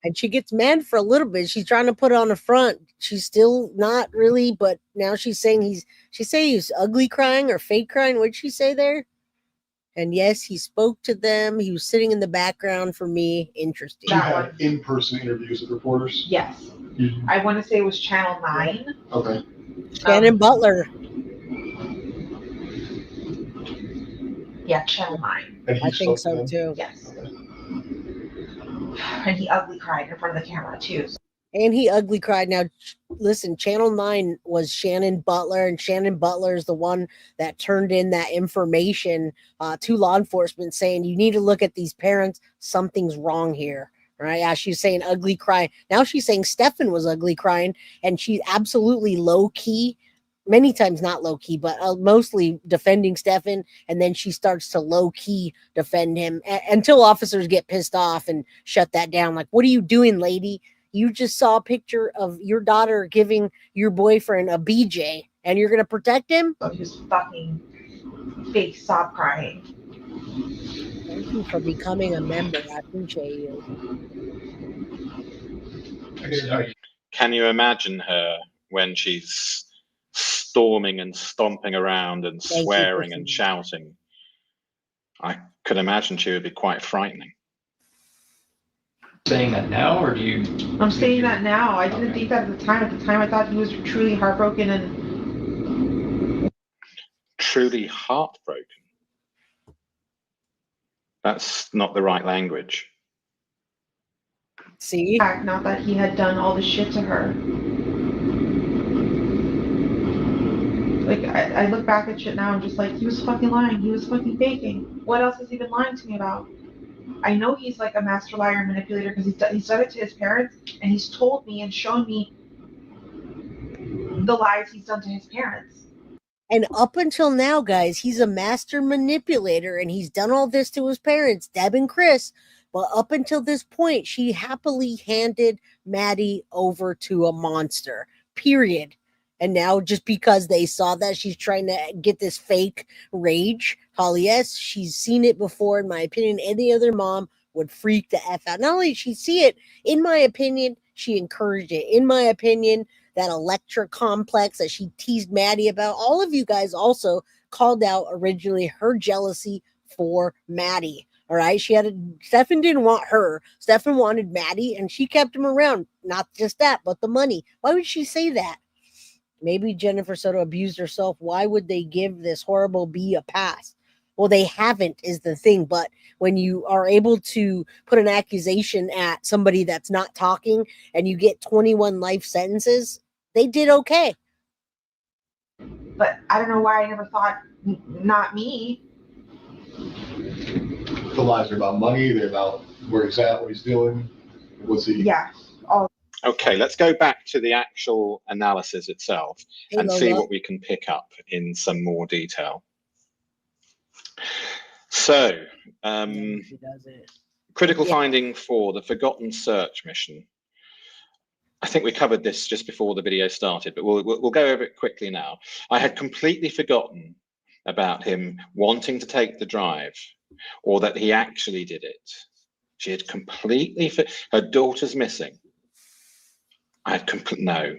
And she gets mad for a little bit. She's trying to put it on the front. She's still not really, but now she's saying he's ugly crying or fake crying. What'd she say there? And yes, he spoke to them. He was sitting in the background for me. Interesting. You That had one. in-person interviews with reporters? Yes. You- I want to say it was Channel 9. Okay. Shannon Butler. Yeah, Channel 9. And he I spoke think to so them? too. Yes. And he ugly cried in front of the camera too. And he ugly cried. Now, listen, Channel 9 was Shannon Butler, and Shannon Butler is the one that turned in that information to law enforcement saying, you need to look at these parents. Something's wrong here. Right? Yeah, she's saying ugly crying. Now she's saying Stephan was ugly crying, and she's absolutely low key. Many times not low key, but mostly defending Stephan. And then she starts to low key defend him until officers get pissed off and shut that down. Like, what are you doing, lady? You just saw a picture of your daughter giving your boyfriend a BJ and you're going to protect him? So he was fucking fake sob crying. Thank you for becoming a member. I appreciate you. Can you imagine her when she's storming and stomping around and Thank you for swearing and saying shouting? I could imagine she would be quite frightening. Saying that now, or do you? I'm saying that now. I didn't Okay. think that at the time. At the time, I thought he was truly heartbroken and Truly heartbroken. That's not the right language. See? not that he had done all this shit to her. Like, I look back at shit now and just like, he was fucking lying. He was fucking faking. What else has he been lying to me about? I know he's like a master liar and manipulator because he's done it to his parents, and he's told me and shown me the lies he's done to his parents. And up until now, guys, he's a master manipulator, and he's done all this to his parents, Deb and Chris. But up until this point, she happily handed Maddie over to a monster, period. And now, just because they saw that, she's trying to get this fake rage. Holly, yes, she's seen it before. In my opinion, any other mom would freak the F out. Not only did she see it, in my opinion, she encouraged it. In my opinion, that Electra complex that she teased Maddie about, all of you guys also called out originally her jealousy for Maddie. All right. Stephan didn't want her. Stephan wanted Maddie, and she kept him around. Not just that, but the money. Why would she say that? Maybe Jennifer Soto abused herself. Why would they give this horrible bee a pass? Well, they haven't, is the thing. But when you are able to put an accusation at somebody that's not talking and you get 21 life sentences, they did okay. But I don't know why I never thought, not me. The lies are about money. They're about where he's at, what he's doing. What's he? Yeah. Okay, let's go back to the actual analysis itself and see what we can pick up in some more detail. So, critical finding for the Forgotten Search mission. I think we covered this just before the video started, but we'll go over it quickly now. I had completely forgotten about him wanting to take the drive, or that he actually did it. She had completely, her daughter's missing. No.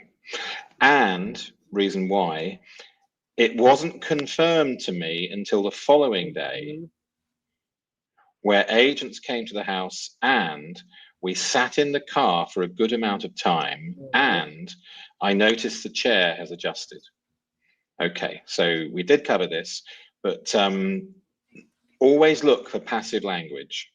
And reason why, it wasn't confirmed to me until the following day, where agents came to the house and we sat in the car for a good amount of time, and I noticed the chair has adjusted. Okay, so we did cover this, but always look for passive language.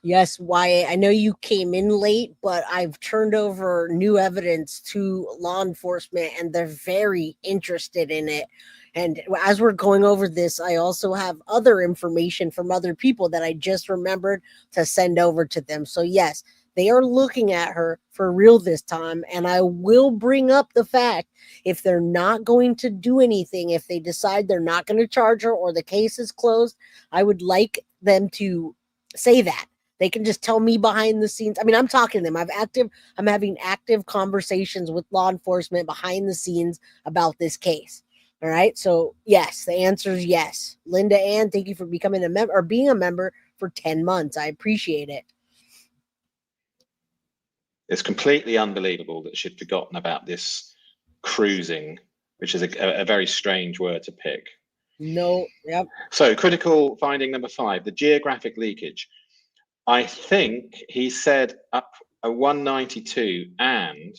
Yes, Wyatt, I know you came in late, but I've turned over new evidence to law enforcement, and they're very interested in it. And as we're going over this, I also have other information from other people that I just remembered to send over to them. So yes, they are looking at her for real this time. And I will bring up the fact, if they're not going to do anything, if they decide they're not going to charge her or the case is closed, I would like them to say that. They can just tell me behind the scenes. I mean, I'm talking to them. I'm having active conversations with law enforcement behind the scenes about this case. All right. So yes, the answer is yes. Linda Ann, thank you for becoming a member or being a member for 10 months. I appreciate it. It's completely unbelievable that she'd forgotten about this cruising, which is a very strange word to pick. No. Yep. So critical finding number 5, the geographic leakage. I think he said up a 192, and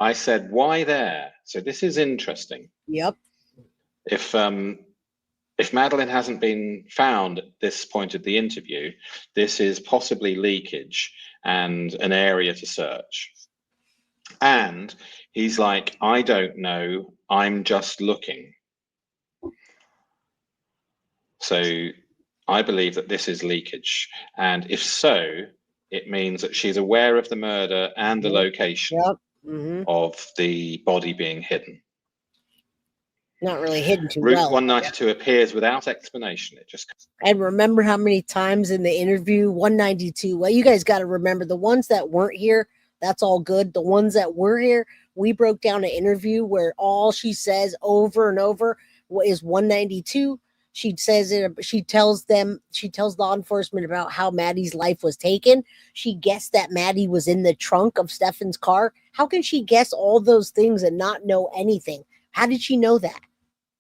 I said, why there? So this is interesting. Yep. If Madeline hasn't been found at this point of the interview, this is possibly leakage and an area to search. And he's like, I don't know, I'm just looking. So I believe that this is leakage. And if so, it means that she's aware of the murder and the location of the body being hidden. Not really hidden too Route well. 192 appears without explanation. It just. And remember how many times in the interview, 192, well, you guys got to remember the ones that weren't here, that's all good. The ones that were here, we broke down an interview where all she says over and over is 192. She says it. She tells law enforcement about how Maddie's life was taken. She guessed that Maddie was in the trunk of Stephan's car. How can she guess all those things and not know anything? How did she know that?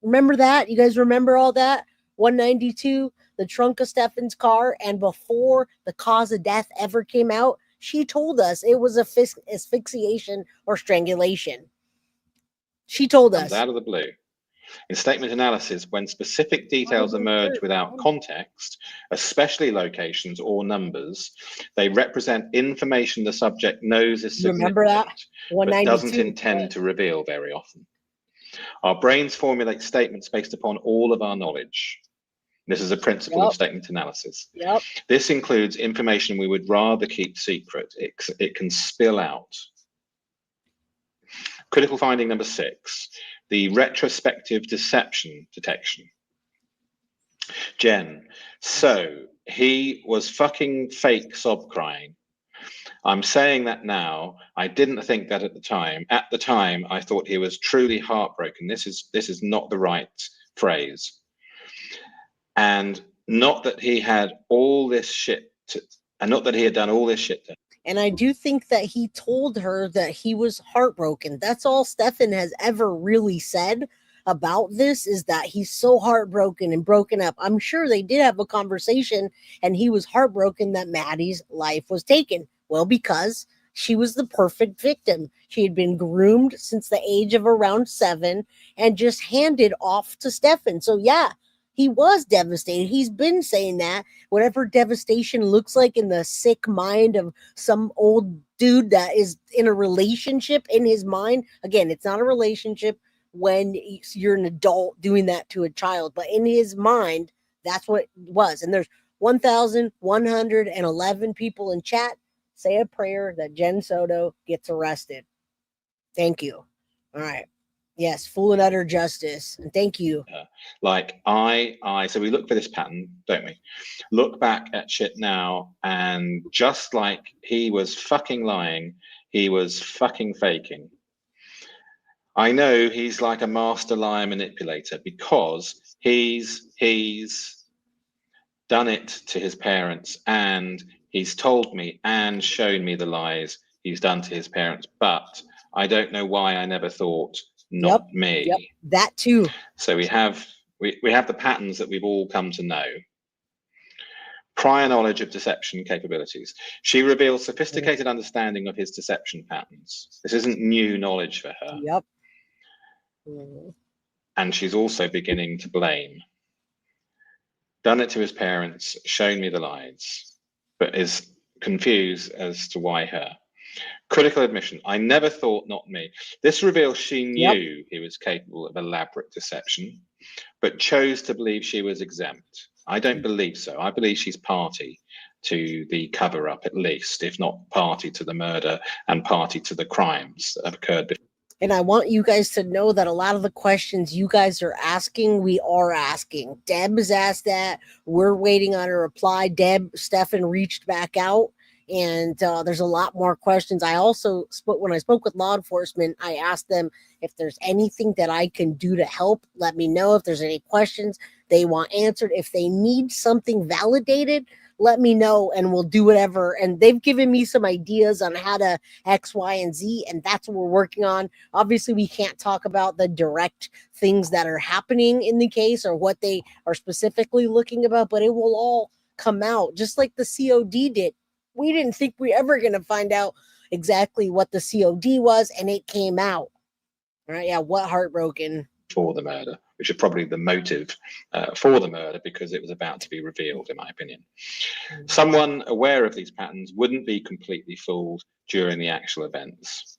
Remember that? You guys remember all that? 192, the trunk of Stephan's car, and before the cause of death ever came out, she told us it was asphyxiation or strangulation. She told us. Out of the blue. In statement analysis, when specific details emerge without context, especially locations or numbers, they represent information the subject knows is significant, remember that? but doesn't intend to reveal very often. Our brains formulate statements based upon all of our knowledge. This is a principle of statement analysis. This includes information we would rather keep secret. It can spill out. Critical finding number 6, the retrospective deception detection. Jen, so he was fucking fake sob crying. I'm saying that now. I didn't think that at the time. At the time, I thought he was truly heartbroken. This is not the right phrase. And not that he had all this shit and not that he had done all this shit to. And I do think that he told her that he was heartbroken. That's all Stephan has ever really said about this, is that he's so heartbroken and broken up. I'm sure they did have a conversation and he was heartbroken that Maddie's life was taken. Well, because she was the perfect victim. She had been groomed since the age of around 7 and just handed off to Stephan. So yeah, he was devastated. He's been saying that. Whatever devastation looks like in the sick mind of some old dude that is in a relationship in his mind. Again, it's not a relationship when you're an adult doing that to a child, but in his mind, that's what it was. And there's 1,111 people in chat. Say a prayer that Jenn Soto gets arrested. Thank you. All right. Yes, full and utter justice. And thank you. So we look for this pattern, don't we? Look back at shit now, and just like he was fucking lying, he was fucking faking. I know he's like a master liar manipulator because he's done it to his parents, and he's told me and shown me the lies he's done to his parents. But I don't know why I never thought not me. Yep, that too. So we have the patterns that we've all come to know. Prior knowledge of deception capabilities. She reveals sophisticated understanding of his deception patterns. This isn't new knowledge for her. Yep. And she's also beginning to blame. Done it to his parents, shown me the lies, but is confused as to why her. Critical admission. I never thought not me. This reveals she knew he was capable of elaborate deception, but chose to believe she was exempt. I don't believe so. I believe she's party to the cover-up, at least, if not party to the murder and party to the crimes that have occurred before. And I want you guys to know that a lot of the questions you guys are asking, we are asking. Deb has asked that. We're waiting on a reply. Stephan reached back out. And there's a lot more questions. I also when I spoke with law enforcement, I asked them if there's anything that I can do to help. Let me know if there's any questions they want answered. If they need something validated, let me know and we'll do whatever. And they've given me some ideas on how to X, Y, and Z, and that's what we're working on. Obviously, we can't talk about the direct things that are happening in the case or what they are specifically looking about, but it will all come out just like the COD did. We didn't think we were ever going to find out exactly what the COD was, and it came out. All right, yeah, what heartbroken. For the murder, which is probably the motive for the murder, because it was about to be revealed, in my opinion. Someone aware of these patterns wouldn't be completely fooled during the actual events.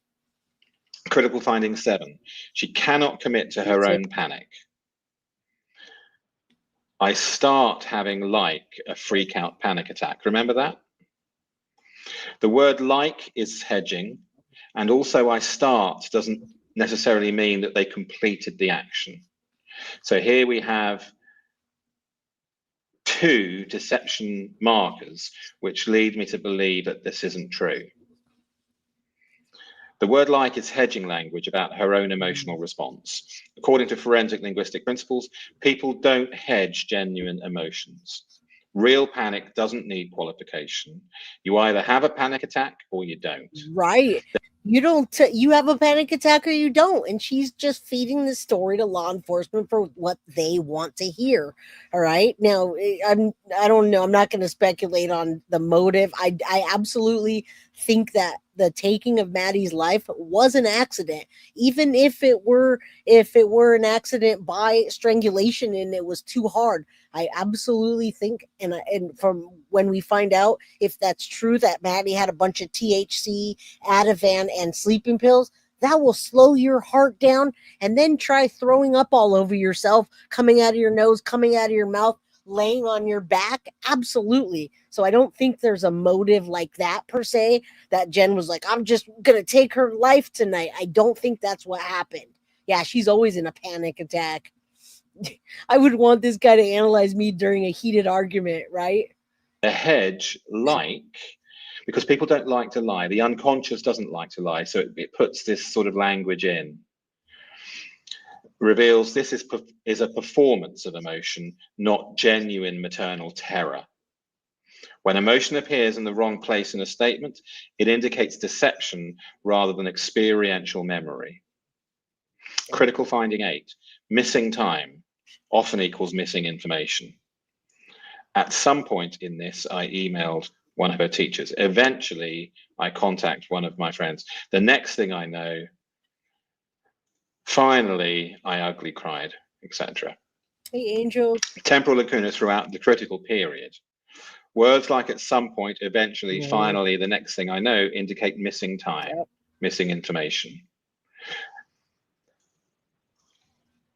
Critical finding 7. She cannot commit to her own panic. I start having like a freak out panic attack. Remember that? The word like is hedging, and also I start doesn't necessarily mean that they completed the action. So here we have 2 deception markers, which lead me to believe that this isn't true. The word like is hedging language about her own emotional response. According to forensic linguistic principles, people don't hedge genuine emotions. Real panic doesn't need qualification. You either have a panic attack or you don't. Right. You don't, you have a panic attack or you don't. And she's just feeding the story to law enforcement for what they want to hear. All right. Now, I don't know. I'm not going to speculate on the motive. I absolutely think that the taking of Maddie's life was an accident, even if it were an accident by strangulation and it was too hard. I absolutely think, and from when we find out if that's true, that Maddie had a bunch of THC, Ativan, and sleeping pills, that will slow your heart down, and then try throwing up all over yourself, coming out of your nose, coming out of your mouth, laying on your back. Absolutely. So I don't think there's a motive like that per se, that Jenn was like, I'm just going to take her life tonight. I don't think that's what happened. Yeah, she's always in a panic attack. I would want this guy to analyze me during a heated argument, right? A hedge, because people don't like to lie. The unconscious doesn't like to lie. So it puts this sort of language in. Reveals this is a performance of emotion, not genuine maternal terror. When emotion appears in the wrong place in a statement, it indicates deception rather than experiential memory. Critical finding 8, missing time often equals missing information. At some point in this, I emailed one of her teachers. Eventually, I contact one of my friends. The next thing I know, finally, I ugly cried, etc. Hey, Angel. Temporal lacuna throughout the critical period. Words like at some point, eventually, finally, the next thing I know indicate missing time, missing information.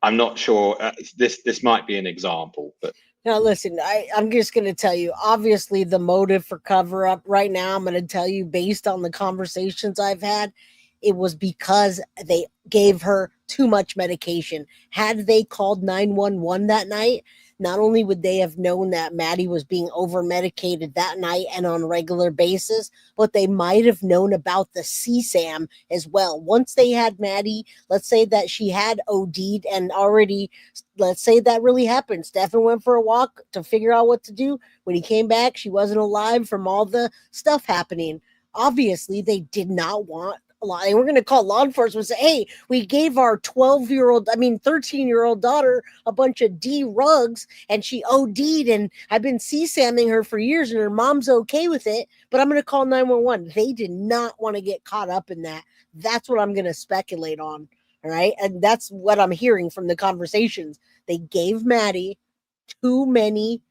I'm not sure. This might be an example, but now listen, I'm just going to tell you, obviously the motive for cover up right now, I'm going to tell you based on the conversations I've had, it was because they gave her too much medication. Had they called 911 that night, not only would they have known that Maddie was being over medicated that night and on a regular basis, but they might have known about the CSAM as well. Once they had Maddie, let's say that she had OD'd and already, let's say that really happened. Stephan went for a walk to figure out what to do. When he came back, she wasn't alive from all the stuff happening. Obviously, they did not want and we're going to call law enforcement and say, hey, we gave our 13-year-old daughter a bunch of D rugs and she OD'd and I've been CSAMing her for years and her mom's okay with it, but I'm going to call 911. They did not want to get caught up in that. That's what I'm going to speculate on. All right. And that's what I'm hearing from the conversations. They gave Maddie too many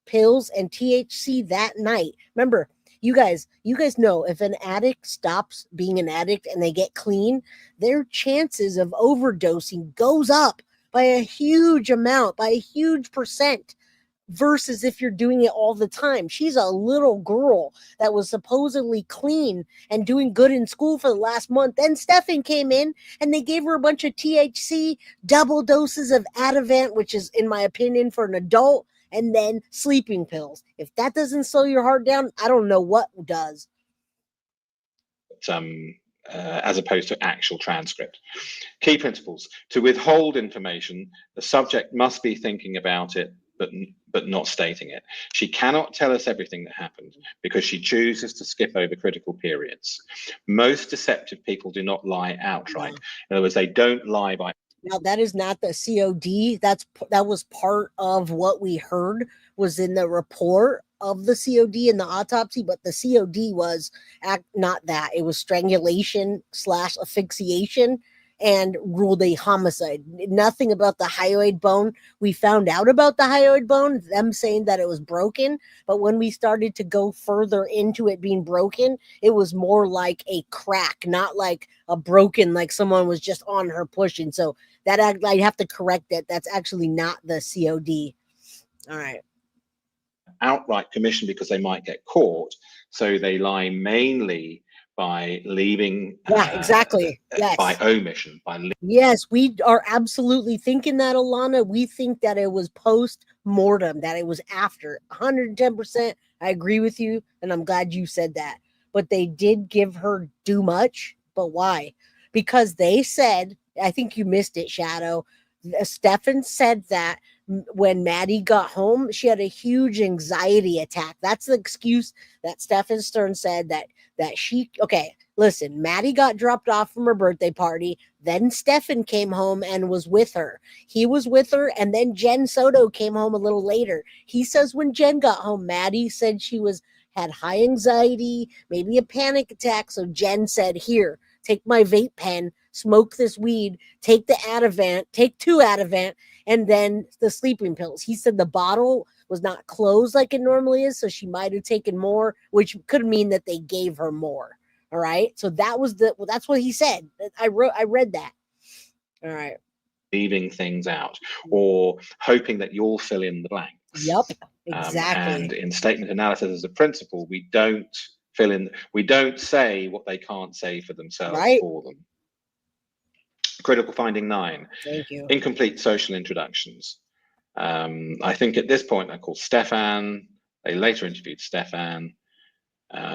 pills and THC that night. Remember, you guys know if an addict stops being an addict and they get clean, their chances of overdosing goes up by a huge amount, by a huge percent, versus if you're doing it all the time. She's a little girl that was supposedly clean and doing good in school for the last month. Then Stephan came in and they gave her a bunch of THC, double doses of Ativan, which is, in my opinion, for an adult, and then sleeping pills. If that doesn't slow your heart down, I don't know what does. As opposed to actual transcript. Key principles. To withhold information, the subject must be thinking about it, but not stating it. She cannot tell us everything that happened because she chooses to skip over critical periods. Most deceptive people do not lie outright. In other words, they don't lie by. Now, that is not the COD. That was part of what we heard was in the report of the COD and the autopsy, but the COD was not that. It was strangulation / asphyxiation and ruled a homicide. Nothing about the hyoid bone. We found out about the hyoid bone, them saying that it was broken, but when we started to go further into it being broken, it was more like a crack, not like a broken, like someone was just on her pushing. So that I'd have to correct that. That's actually not the COD. All right. Outright commission because they might get caught. So they lie mainly by leaving. Exactly. Yes. By omission. Yes, we are absolutely thinking that, Alana. We think that it was post-mortem, that it was after. 110%. I agree with you, and I'm glad you said that. But they did give her too much But why? Because they said, I think you missed it, Shadow. Stephan said that when Maddie got home, she had a huge anxiety attack. That's the excuse that Stephan Sterns said that she, okay, listen, Maddie got dropped off from her birthday party. Then Stephan came home and was with her. He was with her, and then Jenn Soto came home a little later. He says when Jenn got home, Maddie said she had high anxiety, maybe a panic attack. So Jenn said, here, take my vape pen, smoke this weed, take the Ativan, take 2 Ativan, and then the sleeping pills. He said the bottle was not closed like it normally is, so she might have taken more, which could mean that they gave her more. All right. So that's what he said. I read that. All right. Leaving things out or hoping that you'll fill in the blanks. Yep. Exactly. And in statement analysis as a principle, we don't say what they can't say for themselves for them. Critical finding 9. Thank you. Incomplete social introductions. I think at this point I called Stephan. They later interviewed Stephan.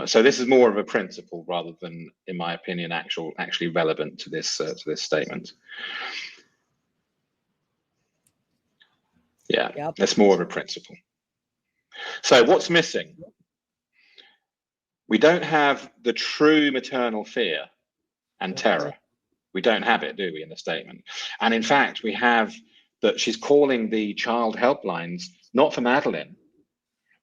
So this is more of a principle rather than, in my opinion, actually relevant to this statement. Yeah, that's more of a principle. So what's missing? We don't have the true maternal fear and terror. We don't have it, do we, in the statement? And in fact, we have that she's calling the child helplines not for Madeline,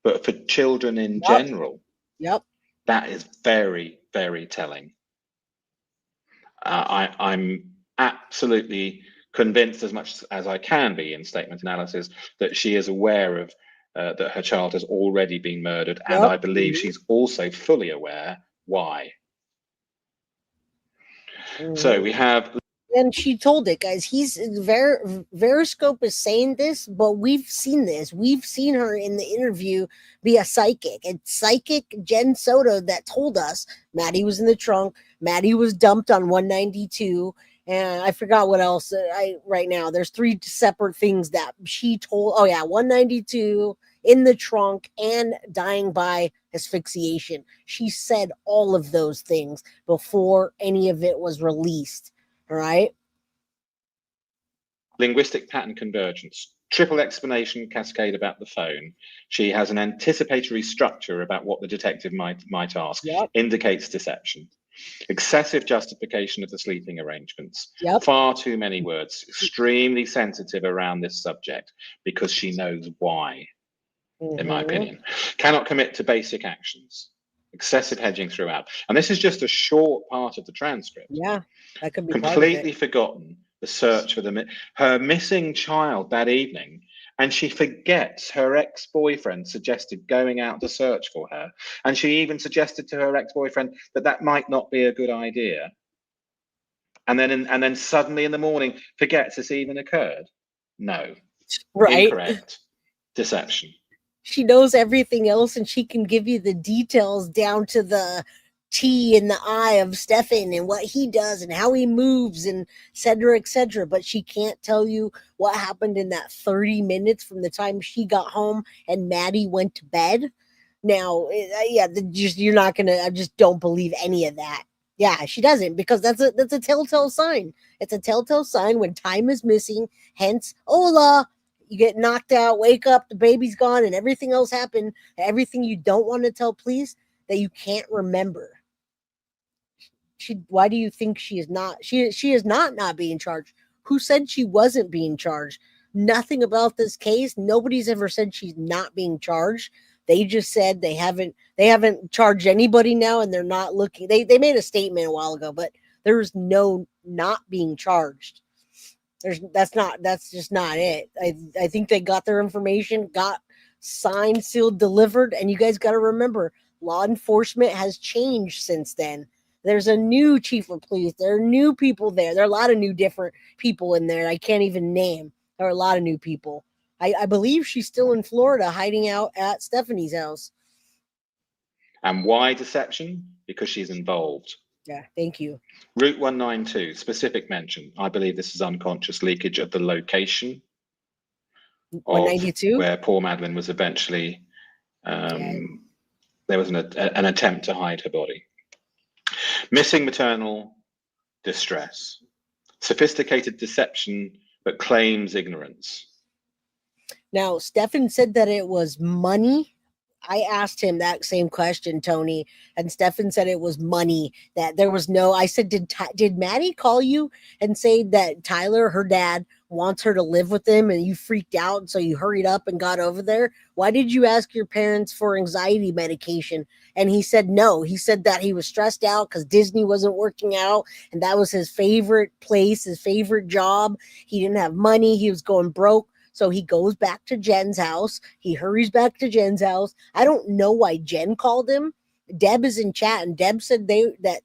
but for children in general. Yep. That is very, very telling. I'm absolutely convinced, as much as I can be in statement analysis, that she is aware of that her child has already been murdered, and I believe she's also fully aware why. So we have, and she told it, guys. Veriscope is saying this, but we've seen this. We've seen her in the interview be a psychic. It's psychic Jenn Soto that told us Maddie was in the trunk. Maddie was dumped on 192. And I forgot what else. Right now, there's 3 separate things that she told. Oh yeah, 192 in the trunk and dying by asphyxiation. She said all of those things before any of it was released. All right. Linguistic pattern convergence. Triple explanation cascade about the phone. She has an anticipatory structure about what the detective might ask. Indicates deception. Excessive justification of the sleeping arrangements. Far too many words. Extremely sensitive around this subject because she knows why, in my opinion. Cannot commit to basic actions. Excessive hedging throughout. And this is just a short part of the transcript. Yeah, that could be completely forgotten the search for her missing child that evening. And she forgets her ex-boyfriend suggested going out to search for her. And she even suggested to her ex-boyfriend that might not be a good idea. And then suddenly in the morning forgets this even occurred. No. Incorrect. Deception. She knows everything else, and she can give you the details down to the T in the eye of Stephan and what he does and how he moves and et cetera. But she can't tell you what happened in that 30 minutes from the time she got home and Maddie went to bed. Now, you're not going to, I just don't believe any of that. Yeah, she doesn't, because that's a telltale sign. It's a telltale sign when time is missing. Hence, hola, you get knocked out, wake up, the baby's gone, and everything else happened. Everything you don't want to tell police that you can't remember. Why do you think she is not? She is not being charged. Who said she wasn't being charged? Nothing about this case. Nobody's ever said she's not being charged. They just said they haven't charged anybody now, and they're not looking. They made a statement a while ago, but there's no not being charged. That's just not it. I think they got their information, got signed, sealed, delivered, and you guys got to remember, law enforcement has changed since then. There's a new chief of police. There are new people there. There are a lot of new different people in there. I can't even name. There are a lot of new people. I believe she's still in Florida hiding out at Stephanie's house. And why deception? Because she's involved. Yeah, thank you. Route 192, specific mention. I believe this is unconscious leakage of the location 192? Where poor Madeline was eventually, there was an attempt to hide her body. Missing maternal distress. Sophisticated deception, but claims ignorance. Now, Stephan said that it was money. I asked him that same question, Tony, and Stephan said it was money, that there was no, I said, did Maddie call you and say that Tyler, her dad, wants her to live with him and you freaked out, so you hurried up and got over there? Why did you ask your parents for anxiety medication? And he said no. He said that he was stressed out because Disney wasn't working out and that was his favorite place, his favorite job. He didn't have money. He was going broke. So he goes back to Jenn's house. He hurries back to Jenn's house. I don't know why Jenn called him. Deb is in chat, and Deb said that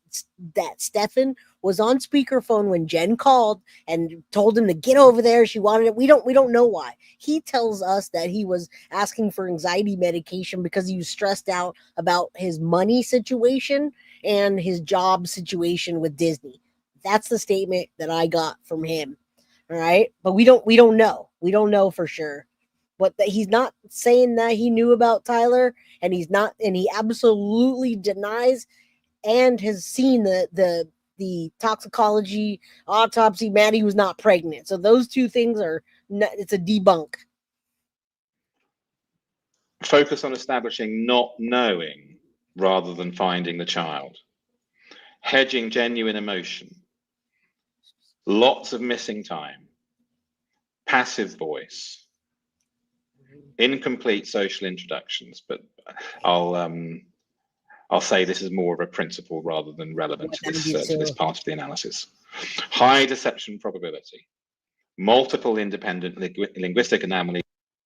Stephan was on speakerphone when Jenn called and told him to get over there. She wanted it. We don't know why. He tells us that he was asking for anxiety medication because he was stressed out about his money situation and his job situation with Disney. That's the statement that I got from him. All right, but we don't know. We don't know for sure. But that he's not saying that he knew about Tyler, and he absolutely denies and has seen the toxicology autopsy. Maddie was not pregnant. So those two things it's a debunk. Focus on establishing not knowing rather than finding the child. Hedging genuine emotion. Lots of missing time. Passive voice. Incomplete social introductions, but I'll say this is more of a principle rather than relevant to this part of the analysis. High deception probability. Multiple independent linguistic anomalies.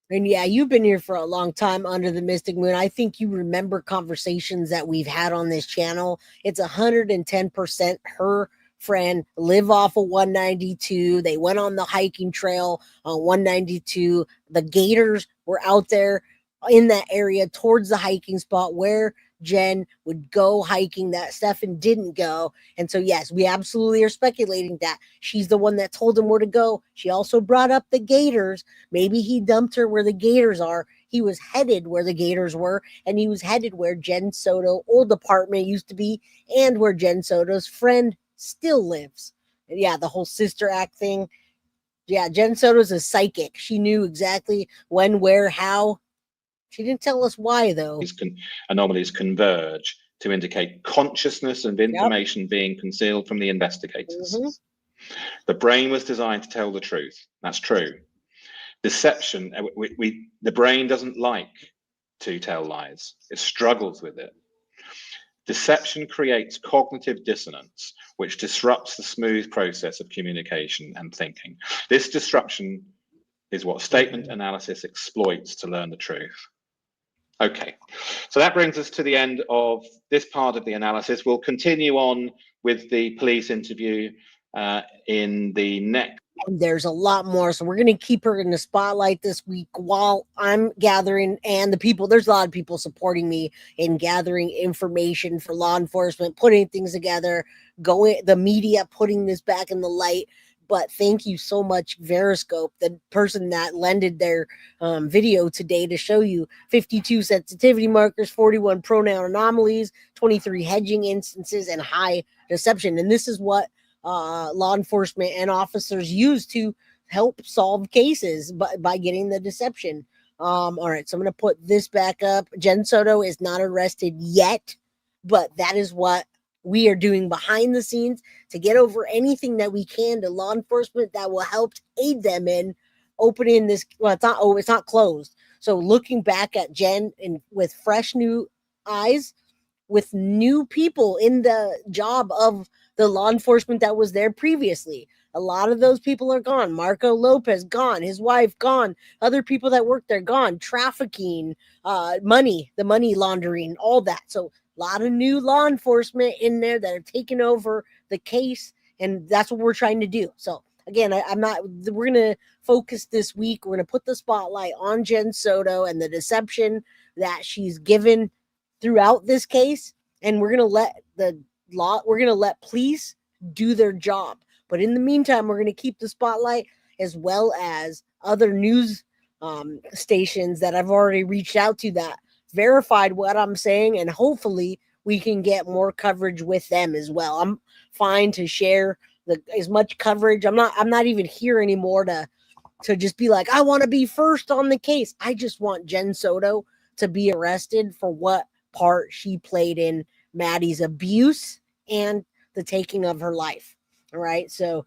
And yeah, you've been here for a long time under the Mystic Moon. I think you remember conversations that we've had on this channel. It's 110% her friend live off of 192. They went on the hiking trail on 192. The gators were out there in that area towards the hiking spot where Jenn would go hiking that Stephan didn't go. And so, yes, we absolutely are speculating that she's the one that told him where to go. She also brought up the gators. Maybe he dumped her where the gators are. He was headed where the gators were, and he was headed where Jenn Soto old apartment used to be and where Jenn Soto's friend still lives. And yeah, the whole sister act thing. Yeah, Jenn Soto's a psychic. She knew exactly when, where, how. She didn't tell us why, though. These anomalies converge to indicate consciousness and information being concealed from the investigators. Mm-hmm. The brain was designed to tell the truth. That's true. Deception, the brain doesn't like to tell lies. It struggles with it. Deception creates cognitive dissonance, which disrupts the smooth process of communication and thinking. This disruption is what statement analysis exploits to learn the truth. Okay, so that brings us to the end of this part of the analysis. We'll continue on with the police interview in the next. And there's a lot more, so we're going to keep her in the spotlight this week while I'm gathering, and there's a lot of people supporting me in gathering information for law enforcement, putting things together, the media putting this back in the light. But thank you so much, Veriscope, the person that lended their video today to show you 52 sensitivity markers, 41 pronoun anomalies, 23 hedging instances, and high deception. And this is what law enforcement and officers use to help solve cases by getting the deception. All right, so I'm going to put this back up. Jenn Soto is not arrested yet, but that is what we are doing behind the scenes to get over anything that we can to law enforcement that will help aid them in opening this. Well, it's not closed. So looking back at Jenn and with fresh new eyes, with new people in the job of the law enforcement that was there previously. A lot of those people are gone. Marco Lopez gone. His wife gone. Other people that worked there gone. Trafficking, the money laundering, all that. So a lot of new law enforcement in there that are taking over the case, and that's what we're trying to do. So again, we're going to focus this week. We're going to put the spotlight on Jenn Soto and the deception that she's given throughout this case, and we're going to let police do their job. But in the meantime, we're going to keep the spotlight, as well as other news stations that I've already reached out to that verified what I'm saying, and hopefully we can get more coverage with them as well. I'm fine to share as much coverage. I'm not even here anymore to just be like, I want to be first on the case. I just want Jenn Soto to be arrested for what part she played in Maddie's abuse and the taking of her life. All right. So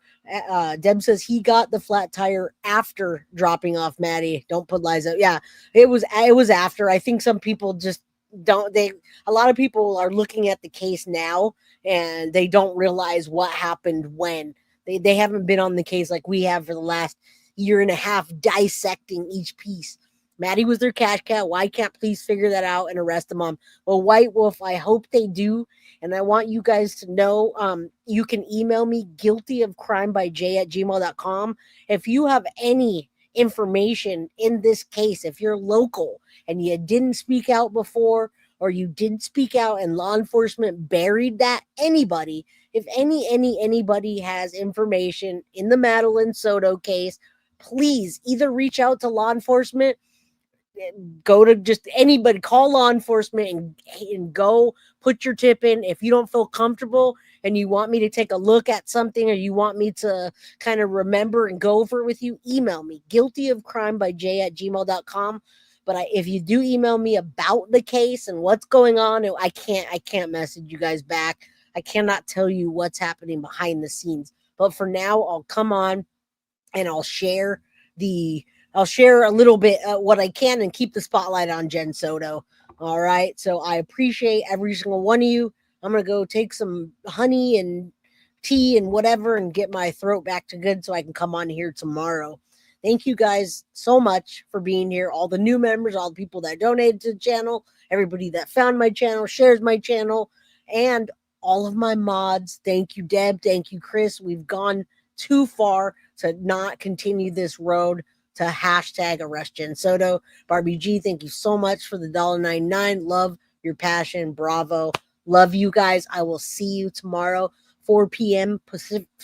Deb says he got the flat tire after dropping off Maddie. Don't put lies out. Yeah, it was after. I think some people just a lot of people are looking at the case now and they don't realize what happened when they haven't been on the case like we have for the last year and a half dissecting each piece. Maddie was their cash cow. Why can't please figure that out and arrest them on? Well, White Wolf, I hope they do. And I want you guys to know, you can email me guiltyofcrimebyj@gmail.com. If you have any information in this case, if you're local and you didn't speak out before, or you did speak out and law enforcement buried that, anybody, if anybody has information in the Madeline Soto case, please either reach out to law enforcement, go to just anybody, call law enforcement and go put your tip in. If you don't feel comfortable and you want me to take a look at something, or you want me to kind of remember and go over it with you, email me guiltyofcrimebyj@gmail.com. But if you do email me about the case and what's going on, I can't message you guys back. I cannot tell you what's happening behind the scenes. But for now, I'll come on and I'll share a little bit what I can and keep the spotlight on Jenn Soto. All right. So I appreciate every single one of you. I'm going to go take some honey and tea and whatever and get my throat back to good so I can come on here tomorrow. Thank you guys so much for being here. All the new members, all the people that donated to the channel, everybody that found my channel, shares my channel, and all of my mods. Thank you, Deb. Thank you, Chris. We've gone too far to not continue this road to hashtag arrest Jenn Soto. Barbie G, thank you so much for the $1.99. Love your passion. Bravo. Love you guys. I will see you tomorrow, 4 p.m.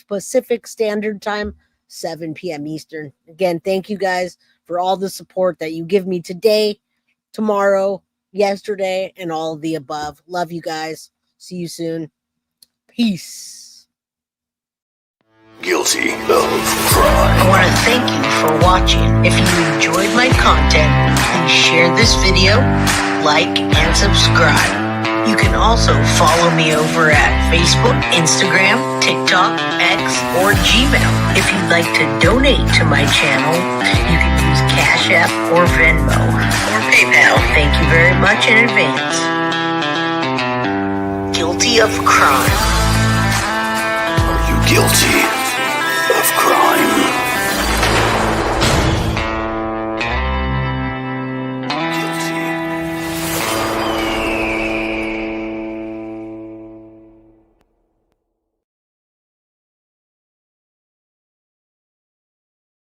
Pacific Standard Time, 7 p.m. Eastern. Again, thank you guys for all the support that you give me today, tomorrow, yesterday, and all of the above. Love you guys. See you soon. Peace. Guilty of crime. I want to thank you for watching. If you enjoyed my content, please share this video, like, and subscribe. You can also follow me over at Facebook, Instagram, TikTok, X, or Gmail. If you'd like to donate to my channel, you can use Cash App or Venmo or PayPal. Thank you very much in advance. Guilty of crime. Are you guilty?